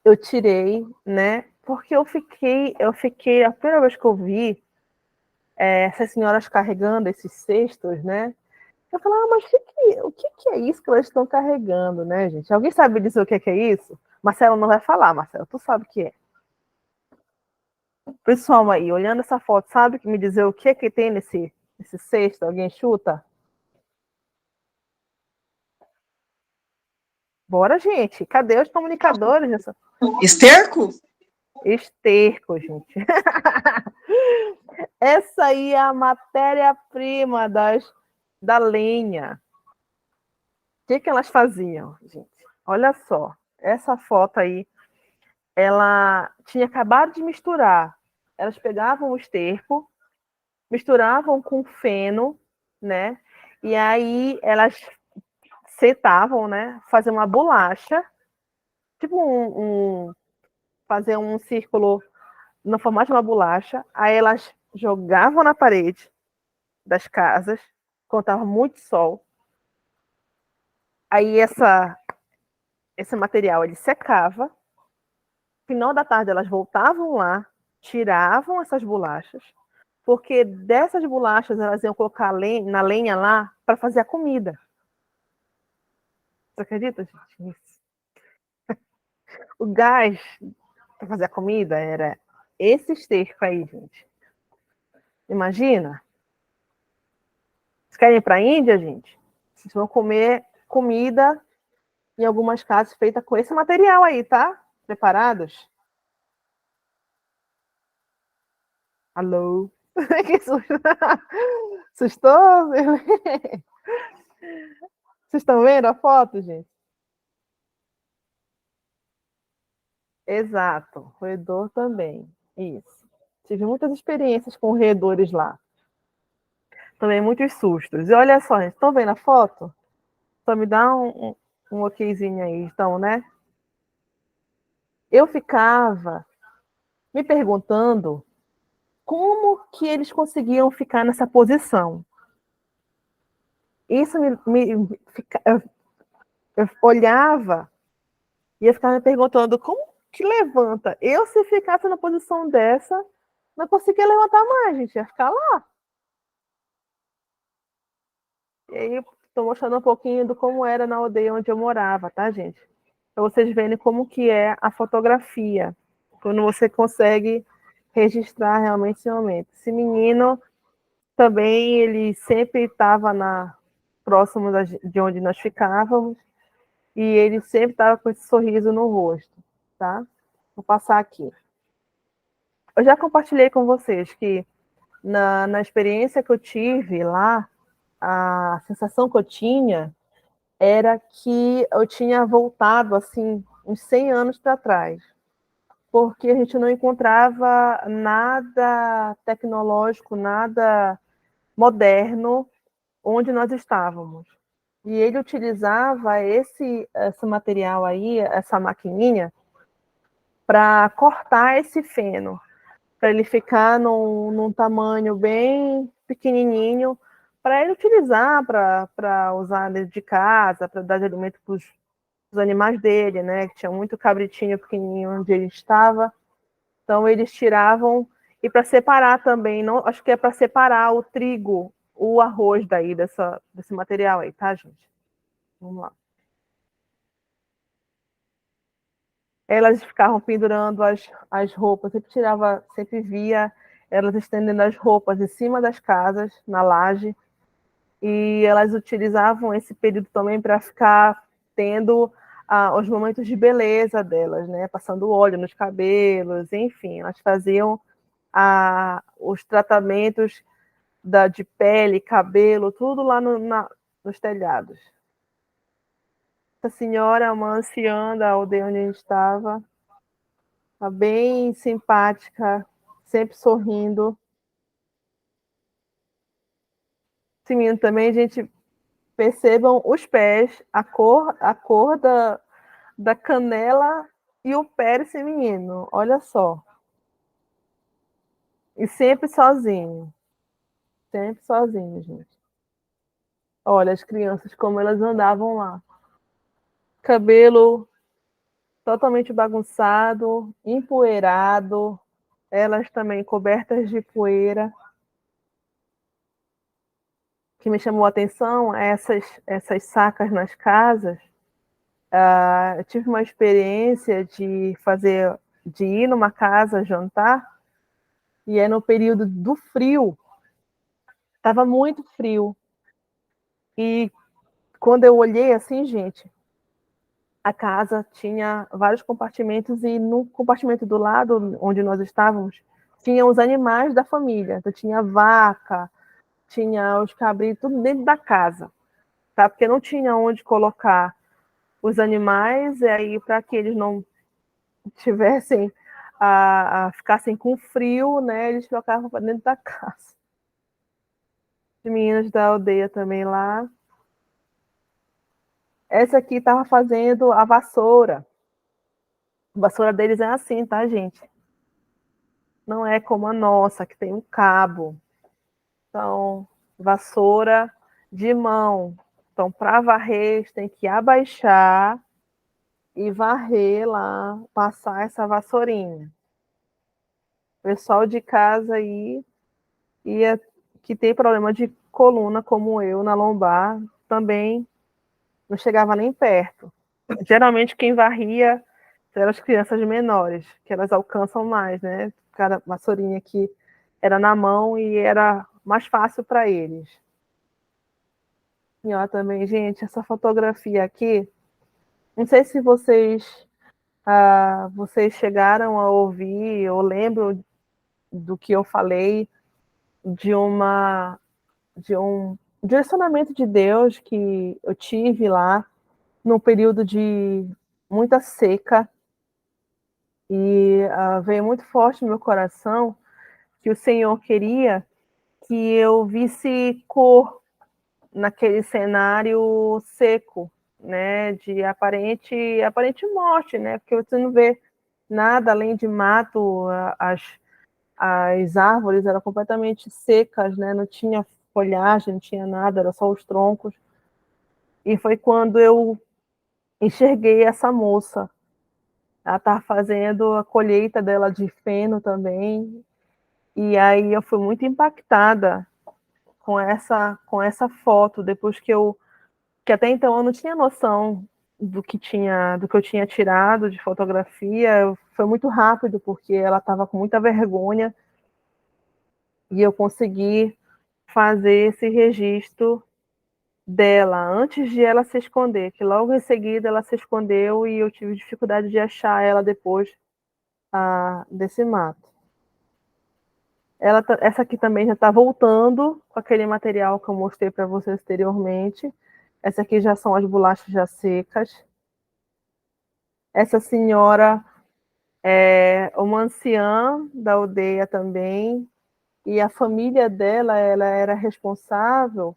eu tirei, né? Porque a primeira vez que eu vi essas senhoras carregando esses cestos, né? Eu falei, mas o que é isso que elas estão carregando, né, gente? Alguém sabe dizer o que é isso? Marcelo não vai falar, Marcelo, tu sabe o que é. Pessoal aí, olhando essa foto, sabe me dizer o que tem nesse cesto? Alguém chuta? Bora, gente. Cadê os comunicadores? Esterco? Esterco, gente. Essa aí é a matéria-prima da lenha. O que elas faziam, gente? Olha só. Essa foto aí, ela tinha acabado de misturar. Elas pegavam o esterco, misturavam com feno, né? E aí elas sentavam, né? Faziam uma bolacha, tipo fazer um círculo no formato de uma bolacha. Aí elas jogavam na parede das casas, quando estava muito sol. Aí esse material ele secava. No final da tarde elas voltavam lá, tiravam essas bolachas, porque dessas bolachas elas iam colocar na lenha lá para fazer a comida. Você acredita, gente? O gás para fazer a comida era esse esterco aí, gente. Imagina. Vocês querem ir para a Índia, gente? Vocês vão comer comida em algumas casas feita com esse material aí, tá? Preparados? Alô? Que susto. Assustou? Vocês estão vendo a foto, gente? Exato. Roedor também. Isso. Tive muitas experiências com roedores lá. Também muitos sustos. E olha só, gente, estão vendo a foto? Só me dá um okzinho aí, então, né? Eu ficava me perguntando como que eles conseguiam ficar nessa posição. Isso eu olhava e ia ficar me perguntando como que levanta. Eu, se ficasse na posição dessa, não conseguia levantar mais, gente, ia ficar lá. E aí, estou mostrando um pouquinho do como era na aldeia onde eu morava, tá, gente? Para vocês verem como que é a fotografia, quando você consegue registrar realmente esse momento. Esse menino também, ele sempre estava próximo de onde nós ficávamos, e ele sempre estava com esse sorriso no rosto, tá? Vou passar aqui. Eu já compartilhei com vocês que na experiência que eu tive lá, a sensação que eu tinha era que eu tinha voltado assim uns 100 anos para trás, porque a gente não encontrava nada tecnológico, nada moderno onde nós estávamos. E ele utilizava esse material aí, essa maquininha, para cortar esse feno, para ele ficar num tamanho bem pequenininho, para ele utilizar, para usar dentro de casa, para dar de alimento para os animais dele, né? Que tinha muito cabritinho pequenininho onde ele estava. Então, eles tiravam, e para separar também, não, acho que é para separar o trigo, o arroz daí, desse material aí, tá, gente? Vamos lá. Elas ficavam pendurando as roupas, sempre via elas estendendo as roupas em cima das casas, na laje, e elas utilizavam esse período também para ficar tendo os momentos de beleza delas, né? Passando óleo nos cabelos, enfim, elas faziam os tratamentos de pele, cabelo, tudo lá nos telhados. Essa senhora é uma anciã da aldeia onde a gente estava, tá bem simpática, sempre sorrindo. Esse menino também, gente, percebam os pés, a cor da canela e o pé desse menino, olha só. E sempre sozinho, gente. Olha as crianças, como elas andavam lá. Cabelo totalmente bagunçado, empoeirado, elas também cobertas de poeira. O que me chamou a atenção é essas sacas nas casas. Eu tive uma experiência de ir numa casa jantar, e é no período do frio, estava muito frio. E quando eu olhei assim, gente, a casa tinha vários compartimentos, e no compartimento do lado onde nós estávamos, tinha os animais da família. Então, tinha vaca, tinha os cabritos, tudo dentro da casa, tá? Porque não tinha onde colocar os animais, e aí, para que eles não tivessem, ficassem com frio, né, eles colocavam para dentro da casa. Os meninos da aldeia também lá. Essa aqui estava fazendo a vassoura. A vassoura deles é assim, tá, gente? Não é como a nossa, que tem um cabo. Então, vassoura de mão. Então, para varrer, tem que abaixar e varrer lá, passar essa vassourinha. O pessoal de casa aí que tem problema de coluna, como eu, na lombar, também não chegava nem perto. Geralmente quem varria eram as crianças menores, que elas alcançam mais, né? Cada vassourinha que era na mão e era mais fácil para eles. E ó, também, gente, essa fotografia aqui, não sei se vocês chegaram a ouvir ou lembram do que eu falei de um direcionamento de Deus que eu tive lá num período de muita seca e veio muito forte no meu coração que o Senhor queria que eu visse cor naquele cenário seco, né, de aparente morte, né, porque você não vê nada além de mato, as árvores eram completamente secas, né, não tinha folhagem, não tinha nada, era só os troncos. E foi quando eu enxerguei essa moça. Ela estava fazendo a colheita dela de feno também, e aí eu fui muito impactada com essa foto, depois que até então eu não tinha noção do que eu tinha tirado de fotografia. Foi muito rápido, porque ela estava com muita vergonha, e eu consegui fazer esse registro dela, antes de ela se esconder, que logo em seguida ela se escondeu e eu tive dificuldade de achar ela depois desse mato. Essa aqui também já está voltando com aquele material que eu mostrei para vocês anteriormente. Essa aqui já são as bolachas já secas. Essa senhora é uma anciã da aldeia também, e a família dela, ela era responsável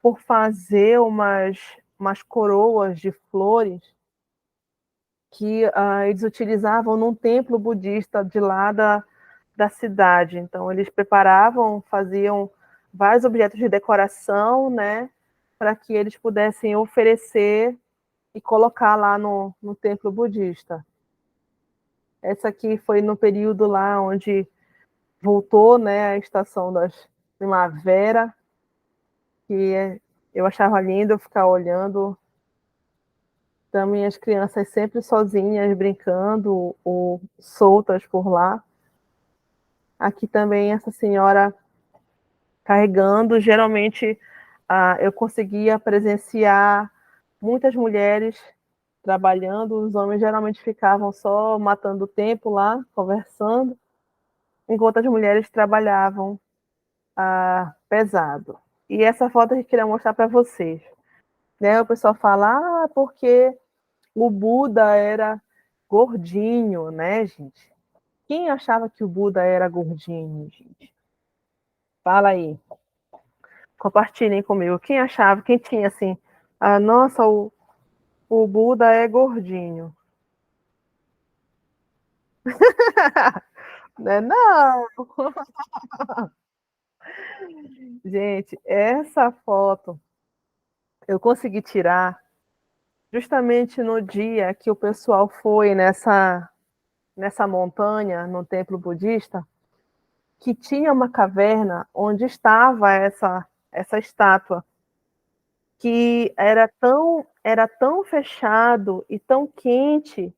por fazer umas coroas de flores que eles utilizavam num templo budista de lá da cidade. Então, eles preparavam, faziam vários objetos de decoração, né, para que eles pudessem oferecer e colocar lá no templo budista. Essa aqui foi no período lá onde voltou, né, a estação das primavera, que eu achava lindo eu ficar olhando. Também as crianças sempre sozinhas, brincando ou soltas por lá. Aqui também essa senhora carregando. Geralmente eu conseguia presenciar muitas mulheres trabalhando, os homens geralmente ficavam só matando o tempo lá, conversando, enquanto as mulheres trabalhavam pesado. E essa foto a gente queria mostrar para vocês. Né? O pessoal fala, porque o Buda era gordinho, né, gente? Quem achava que o Buda era gordinho, gente? Fala aí. Compartilhem comigo. Quem achava, quem tinha assim, nossa, o Buda é gordinho. Né? Não. Gente, essa foto eu consegui tirar justamente no dia que o pessoal foi nessa montanha, no templo budista, que tinha uma caverna onde estava essa estátua, que era tão fechado e tão quente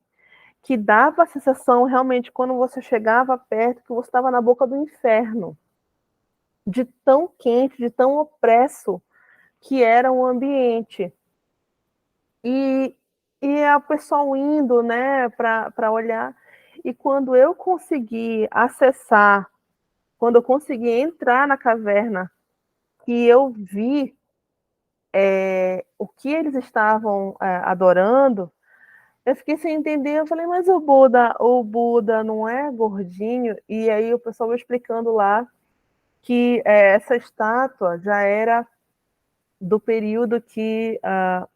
que dava a sensação realmente, quando você chegava perto, que você estava na boca do inferno, de tão quente, de tão opresso que era o ambiente. E, e o pessoal indo, né, para olhar. E quando eu consegui acessar, quando eu consegui entrar na caverna, e eu vi o que eles estavam adorando, eu fiquei sem entender. Eu falei, mas o Buda não é gordinho? E aí o pessoal explicando lá que essa estátua já era do período que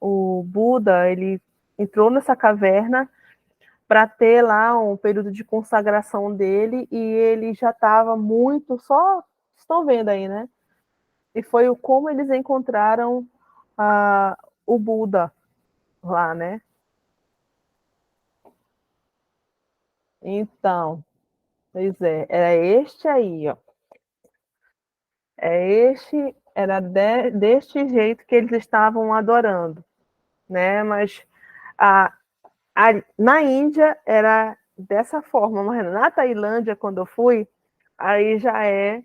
o Buda ele entrou nessa caverna para ter lá um período de consagração dele, e ele já estava muito, só estão vendo aí, né? E foi como eles encontraram o Buda lá, né? Então, pois é, era este aí, ó. Deste jeito que eles estavam adorando, né? Mas na Índia era dessa forma, mas na Tailândia, quando eu fui, aí já é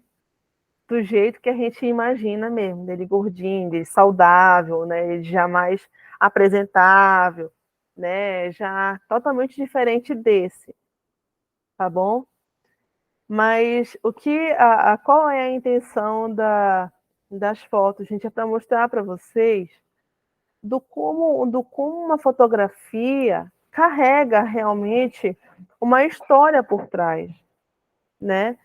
do jeito que a gente imagina mesmo, dele gordinho, dele saudável, né? Ele já mais apresentável, né? Já totalmente diferente desse, tá bom? Mas qual é a intenção das fotos, gente? É para mostrar para vocês do como uma fotografia carrega realmente uma história por trás, né?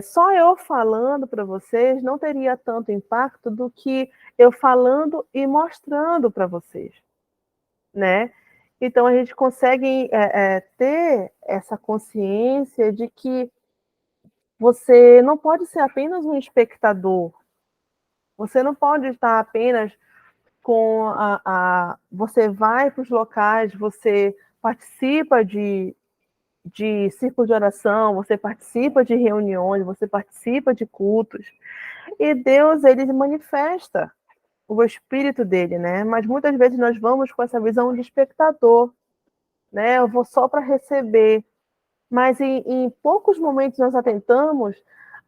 Só eu falando para vocês não teria tanto impacto do que eu falando e mostrando para vocês, né? Então a gente consegue ter essa consciência de que você não pode ser apenas um espectador, você não pode estar apenas você vai para os locais, você participa de círculos de oração, você participa de reuniões, você participa de cultos, e Deus, ele manifesta o espírito dele, né? Mas muitas vezes nós vamos com essa visão de espectador, né? Eu vou só para receber, mas em poucos momentos nós atentamos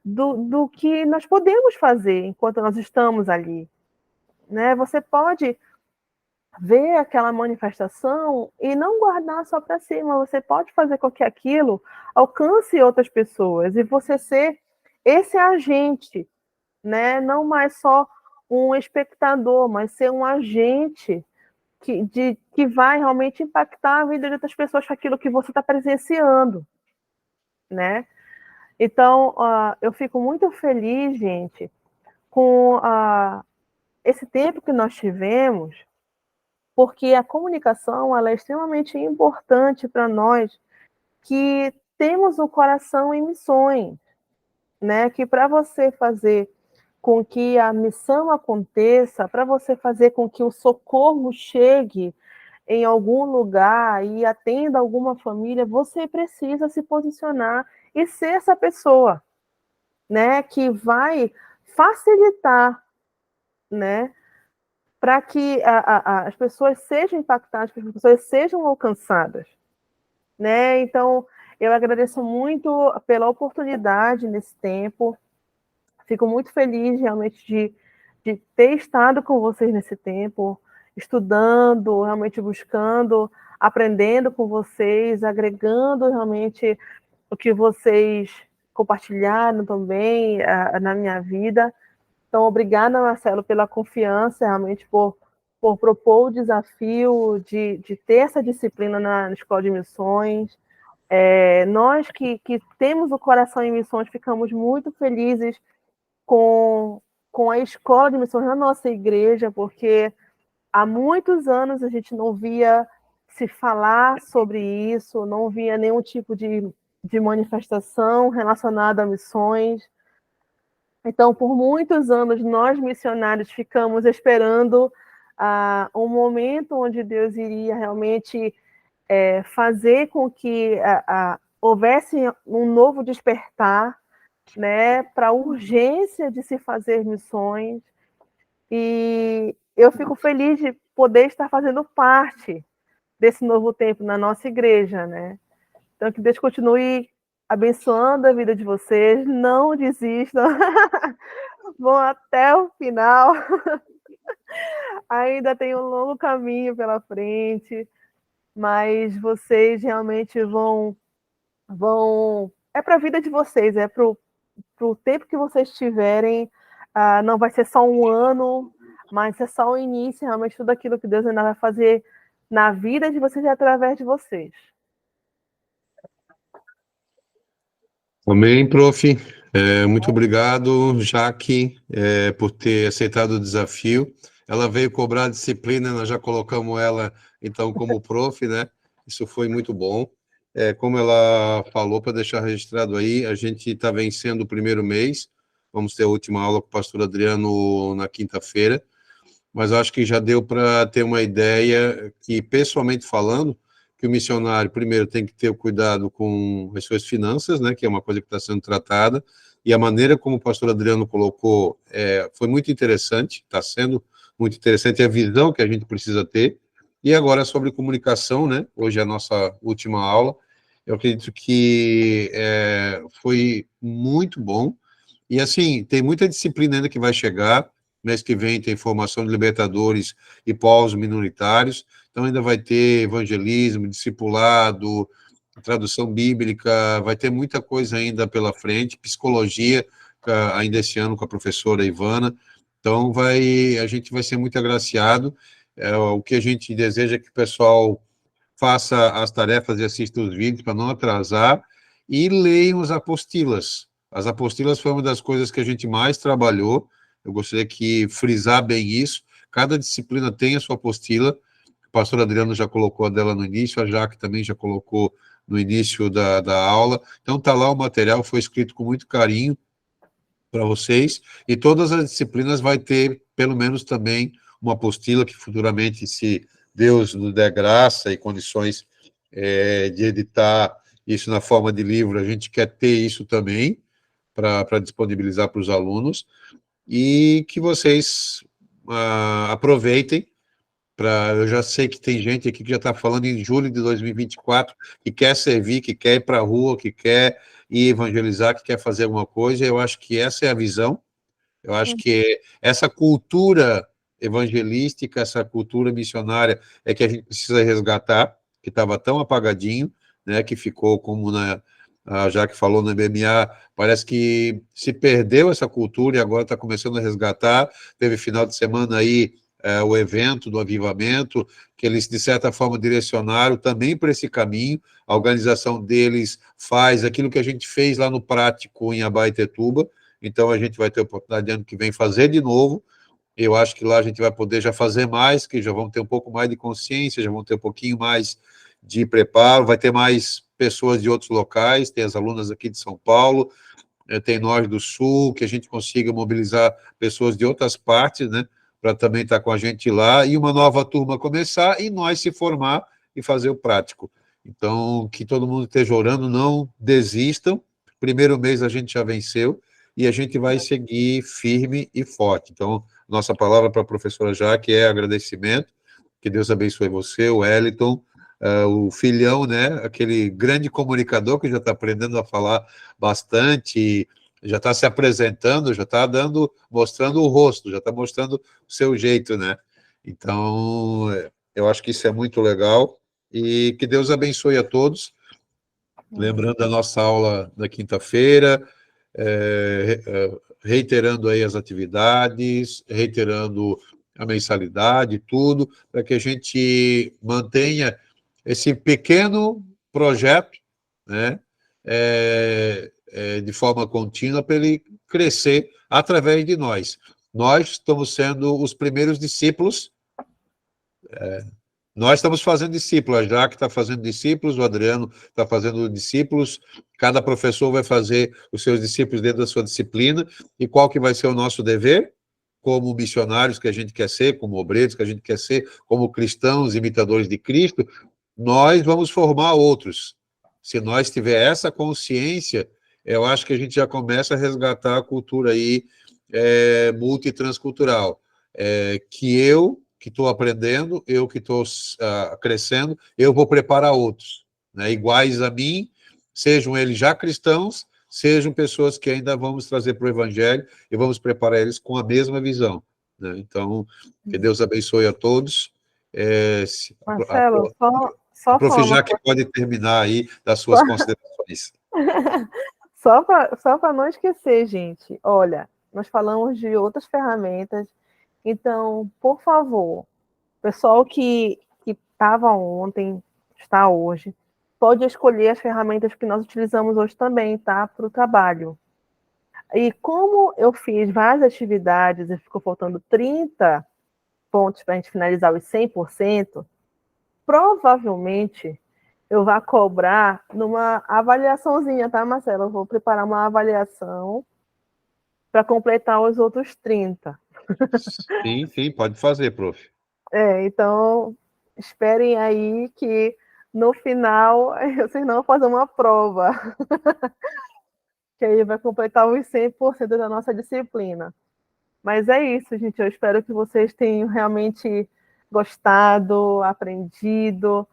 do que nós podemos fazer enquanto nós estamos ali, né? Você pode ver aquela manifestação e não guardar só para si, mas você pode fazer com que aquilo alcance outras pessoas e você ser esse agente, né? Não mais só um espectador, mas ser um agente que vai realmente impactar a vida de outras pessoas com aquilo que você está presenciando, né? Então, eu fico muito feliz, gente, com esse tempo que nós tivemos, porque a comunicação ela é extremamente importante para nós que temos o coração em missões, né? Que para você fazer com que a missão aconteça, para você fazer com que o socorro chegue em algum lugar e atenda alguma família, você precisa se posicionar e ser essa pessoa, né? Que vai facilitar, né? Para que as pessoas sejam impactadas, para que as pessoas sejam alcançadas, né? Então, eu agradeço muito pela oportunidade nesse tempo, fico muito feliz realmente de ter estado com vocês nesse tempo, estudando, realmente buscando, aprendendo com vocês, agregando realmente o que vocês compartilharam também na minha vida. Então, obrigada, Marcelo, pela confiança, realmente por propor o desafio de ter essa disciplina na Escola de Missões. Nós que temos o coração em missões, ficamos muito felizes com a Escola de Missões na nossa igreja, porque há muitos anos a gente não via se falar sobre isso, não via nenhum tipo de manifestação relacionada a missões. Então, por muitos anos, nós missionários ficamos esperando um momento onde Deus iria realmente fazer com que houvesse um novo despertar, né, para a urgência de se fazer missões. E eu fico feliz de poder estar fazendo parte desse novo tempo na nossa igreja, né? Então, que Deus continue abençoando a vida de vocês, não desistam, vão até o final, ainda tem um longo caminho pela frente, mas vocês realmente vão é para a vida de vocês, é para o tempo que vocês tiverem, não vai ser só um ano, mas é só o início, realmente tudo aquilo que Deus ainda vai fazer na vida de vocês e através de vocês. Amém, prof. Muito obrigado, Jaque, por ter aceitado o desafio. Ela veio cobrar disciplina, nós já colocamos ela, então, como prof, né? Isso foi muito bom. Como ela falou, para deixar registrado aí, a gente está vencendo o primeiro mês, vamos ter a última aula com o pastor Adriano na quinta-feira, mas acho que já deu para ter uma ideia que, pessoalmente falando, que o missionário, primeiro, tem que ter o cuidado com as suas finanças, né, que é uma coisa que está sendo tratada, e a maneira como o pastor Adriano colocou foi muito interessante, está sendo muito interessante a visão que a gente precisa ter. E agora sobre comunicação, né? Hoje é a nossa última aula. Eu acredito que foi muito bom. E assim, tem muita disciplina ainda que vai chegar. Mês que vem tem formação de libertadores e povos minoritários. Então ainda vai ter evangelismo, discipulado, tradução bíblica, vai ter muita coisa ainda pela frente, psicologia, ainda esse ano com a professora Ivana. Então a gente vai ser muito agraciado. O que a gente deseja é que o pessoal faça as tarefas e assista os vídeos para não atrasar, e leiam as apostilas. As apostilas foi uma das coisas que a gente mais trabalhou. Eu gostaria que frisar bem isso. Cada disciplina tem a sua apostila. O pastor Adriano já colocou a dela no início, a Jaque também já colocou no início da aula. Então está lá o material, foi escrito com muito carinho para vocês, e todas as disciplinas vai ter, pelo menos também, uma apostila que futuramente, se Deus nos der graça e condições de editar isso na forma de livro, a gente quer ter isso também, para disponibilizar para os alunos, e que vocês aproveitem. Eu já sei que tem gente aqui que já está falando em julho de 2024, que quer servir, que quer ir para a rua, que quer ir evangelizar, que quer fazer alguma coisa. Eu acho que essa é a visão. Eu acho que essa cultura evangelística, essa cultura missionária é que a gente precisa resgatar, que estava tão apagadinho, né, que ficou como já que falou no MMA, parece que se perdeu essa cultura e agora está começando a resgatar. Teve final de semana aí o evento do avivamento, que eles, de certa forma, direcionaram também para esse caminho. A organização deles faz aquilo que a gente fez lá no Prático, em Abaetetuba. Então, a gente vai ter a oportunidade de ano que vem fazer de novo. Eu acho que lá a gente vai poder já fazer mais, que já vão ter um pouco mais de consciência, já vão ter um pouquinho mais de preparo, vai ter mais pessoas de outros locais, tem as alunas aqui de São Paulo, tem nós do Sul, que a gente consiga mobilizar pessoas de outras partes, né, para também estar com a gente lá, e uma nova turma começar, e nós se formar e fazer o prático. Então, que todo mundo esteja orando, não desistam. Primeiro mês a gente já venceu, e a gente vai seguir firme e forte. Então, nossa palavra para a professora Jaque é agradecimento, que Deus abençoe você, o Wellington, o filhão, né, aquele grande comunicador que já está aprendendo a falar bastante, já está se apresentando, já está mostrando o rosto, já está mostrando o seu jeito, né? Então, eu acho que isso é muito legal, e que Deus abençoe a todos. Lembrando a nossa aula da quinta-feira, reiterando aí as atividades, reiterando a mensalidade, tudo, para que a gente mantenha esse pequeno projeto, né, de forma contínua, para ele crescer através de nós. Nós estamos sendo os primeiros discípulos, nós estamos fazendo discípulos, a Jaque está fazendo discípulos, o Adriano está fazendo discípulos, cada professor vai fazer os seus discípulos dentro da sua disciplina, e qual que vai ser o nosso dever? Como missionários que a gente quer ser, como obreiros que a gente quer ser, como cristãos, imitadores de Cristo, nós vamos formar outros. Se nós tiver essa consciência, eu acho que a gente já começa a resgatar a cultura aí multitranscultural, que eu que estou aprendendo, eu que estou crescendo, eu vou preparar outros, né, iguais a mim, sejam eles já cristãos, sejam pessoas que ainda vamos trazer para o Evangelho e vamos preparar eles com a mesma visão, né? Então, que Deus abençoe a todos. Marcelo, A só prof. falar uma Jaque pode terminar aí das suas considerações. Só para não esquecer, gente, olha, nós falamos de outras ferramentas, então, por favor, pessoal que estava ontem, está hoje, pode escolher as ferramentas que nós utilizamos hoje também, tá? Para o trabalho. E como eu fiz várias atividades e ficou faltando 30 pontos para a gente finalizar os 100%, provavelmente eu vou cobrar numa avaliaçãozinha, tá, Marcelo? Eu vou preparar uma avaliação para completar os outros 30. Sim, pode fazer, prof. Então, esperem aí que no final vocês não vão fazer uma prova. que aí vai completar os 100% da nossa disciplina. Mas é isso, gente. Eu espero que vocês tenham realmente gostado, aprendido,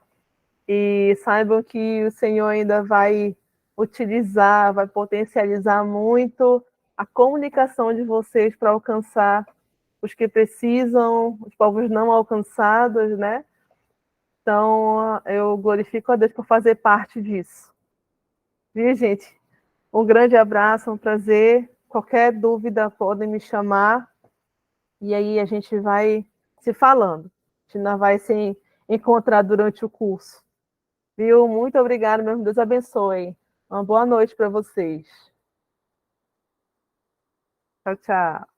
e saibam que o Senhor ainda vai utilizar, vai potencializar muito a comunicação de vocês para alcançar os que precisam, os povos não alcançados, né? Então, eu glorifico a Deus por fazer parte disso. Viu, gente? Um grande abraço, um prazer. Qualquer dúvida, podem me chamar. E aí a gente vai se falando. A gente ainda vai se encontrar durante o curso. Viu? Muito obrigada, meu Deus abençoe. Uma boa noite para vocês. Tchau, tchau.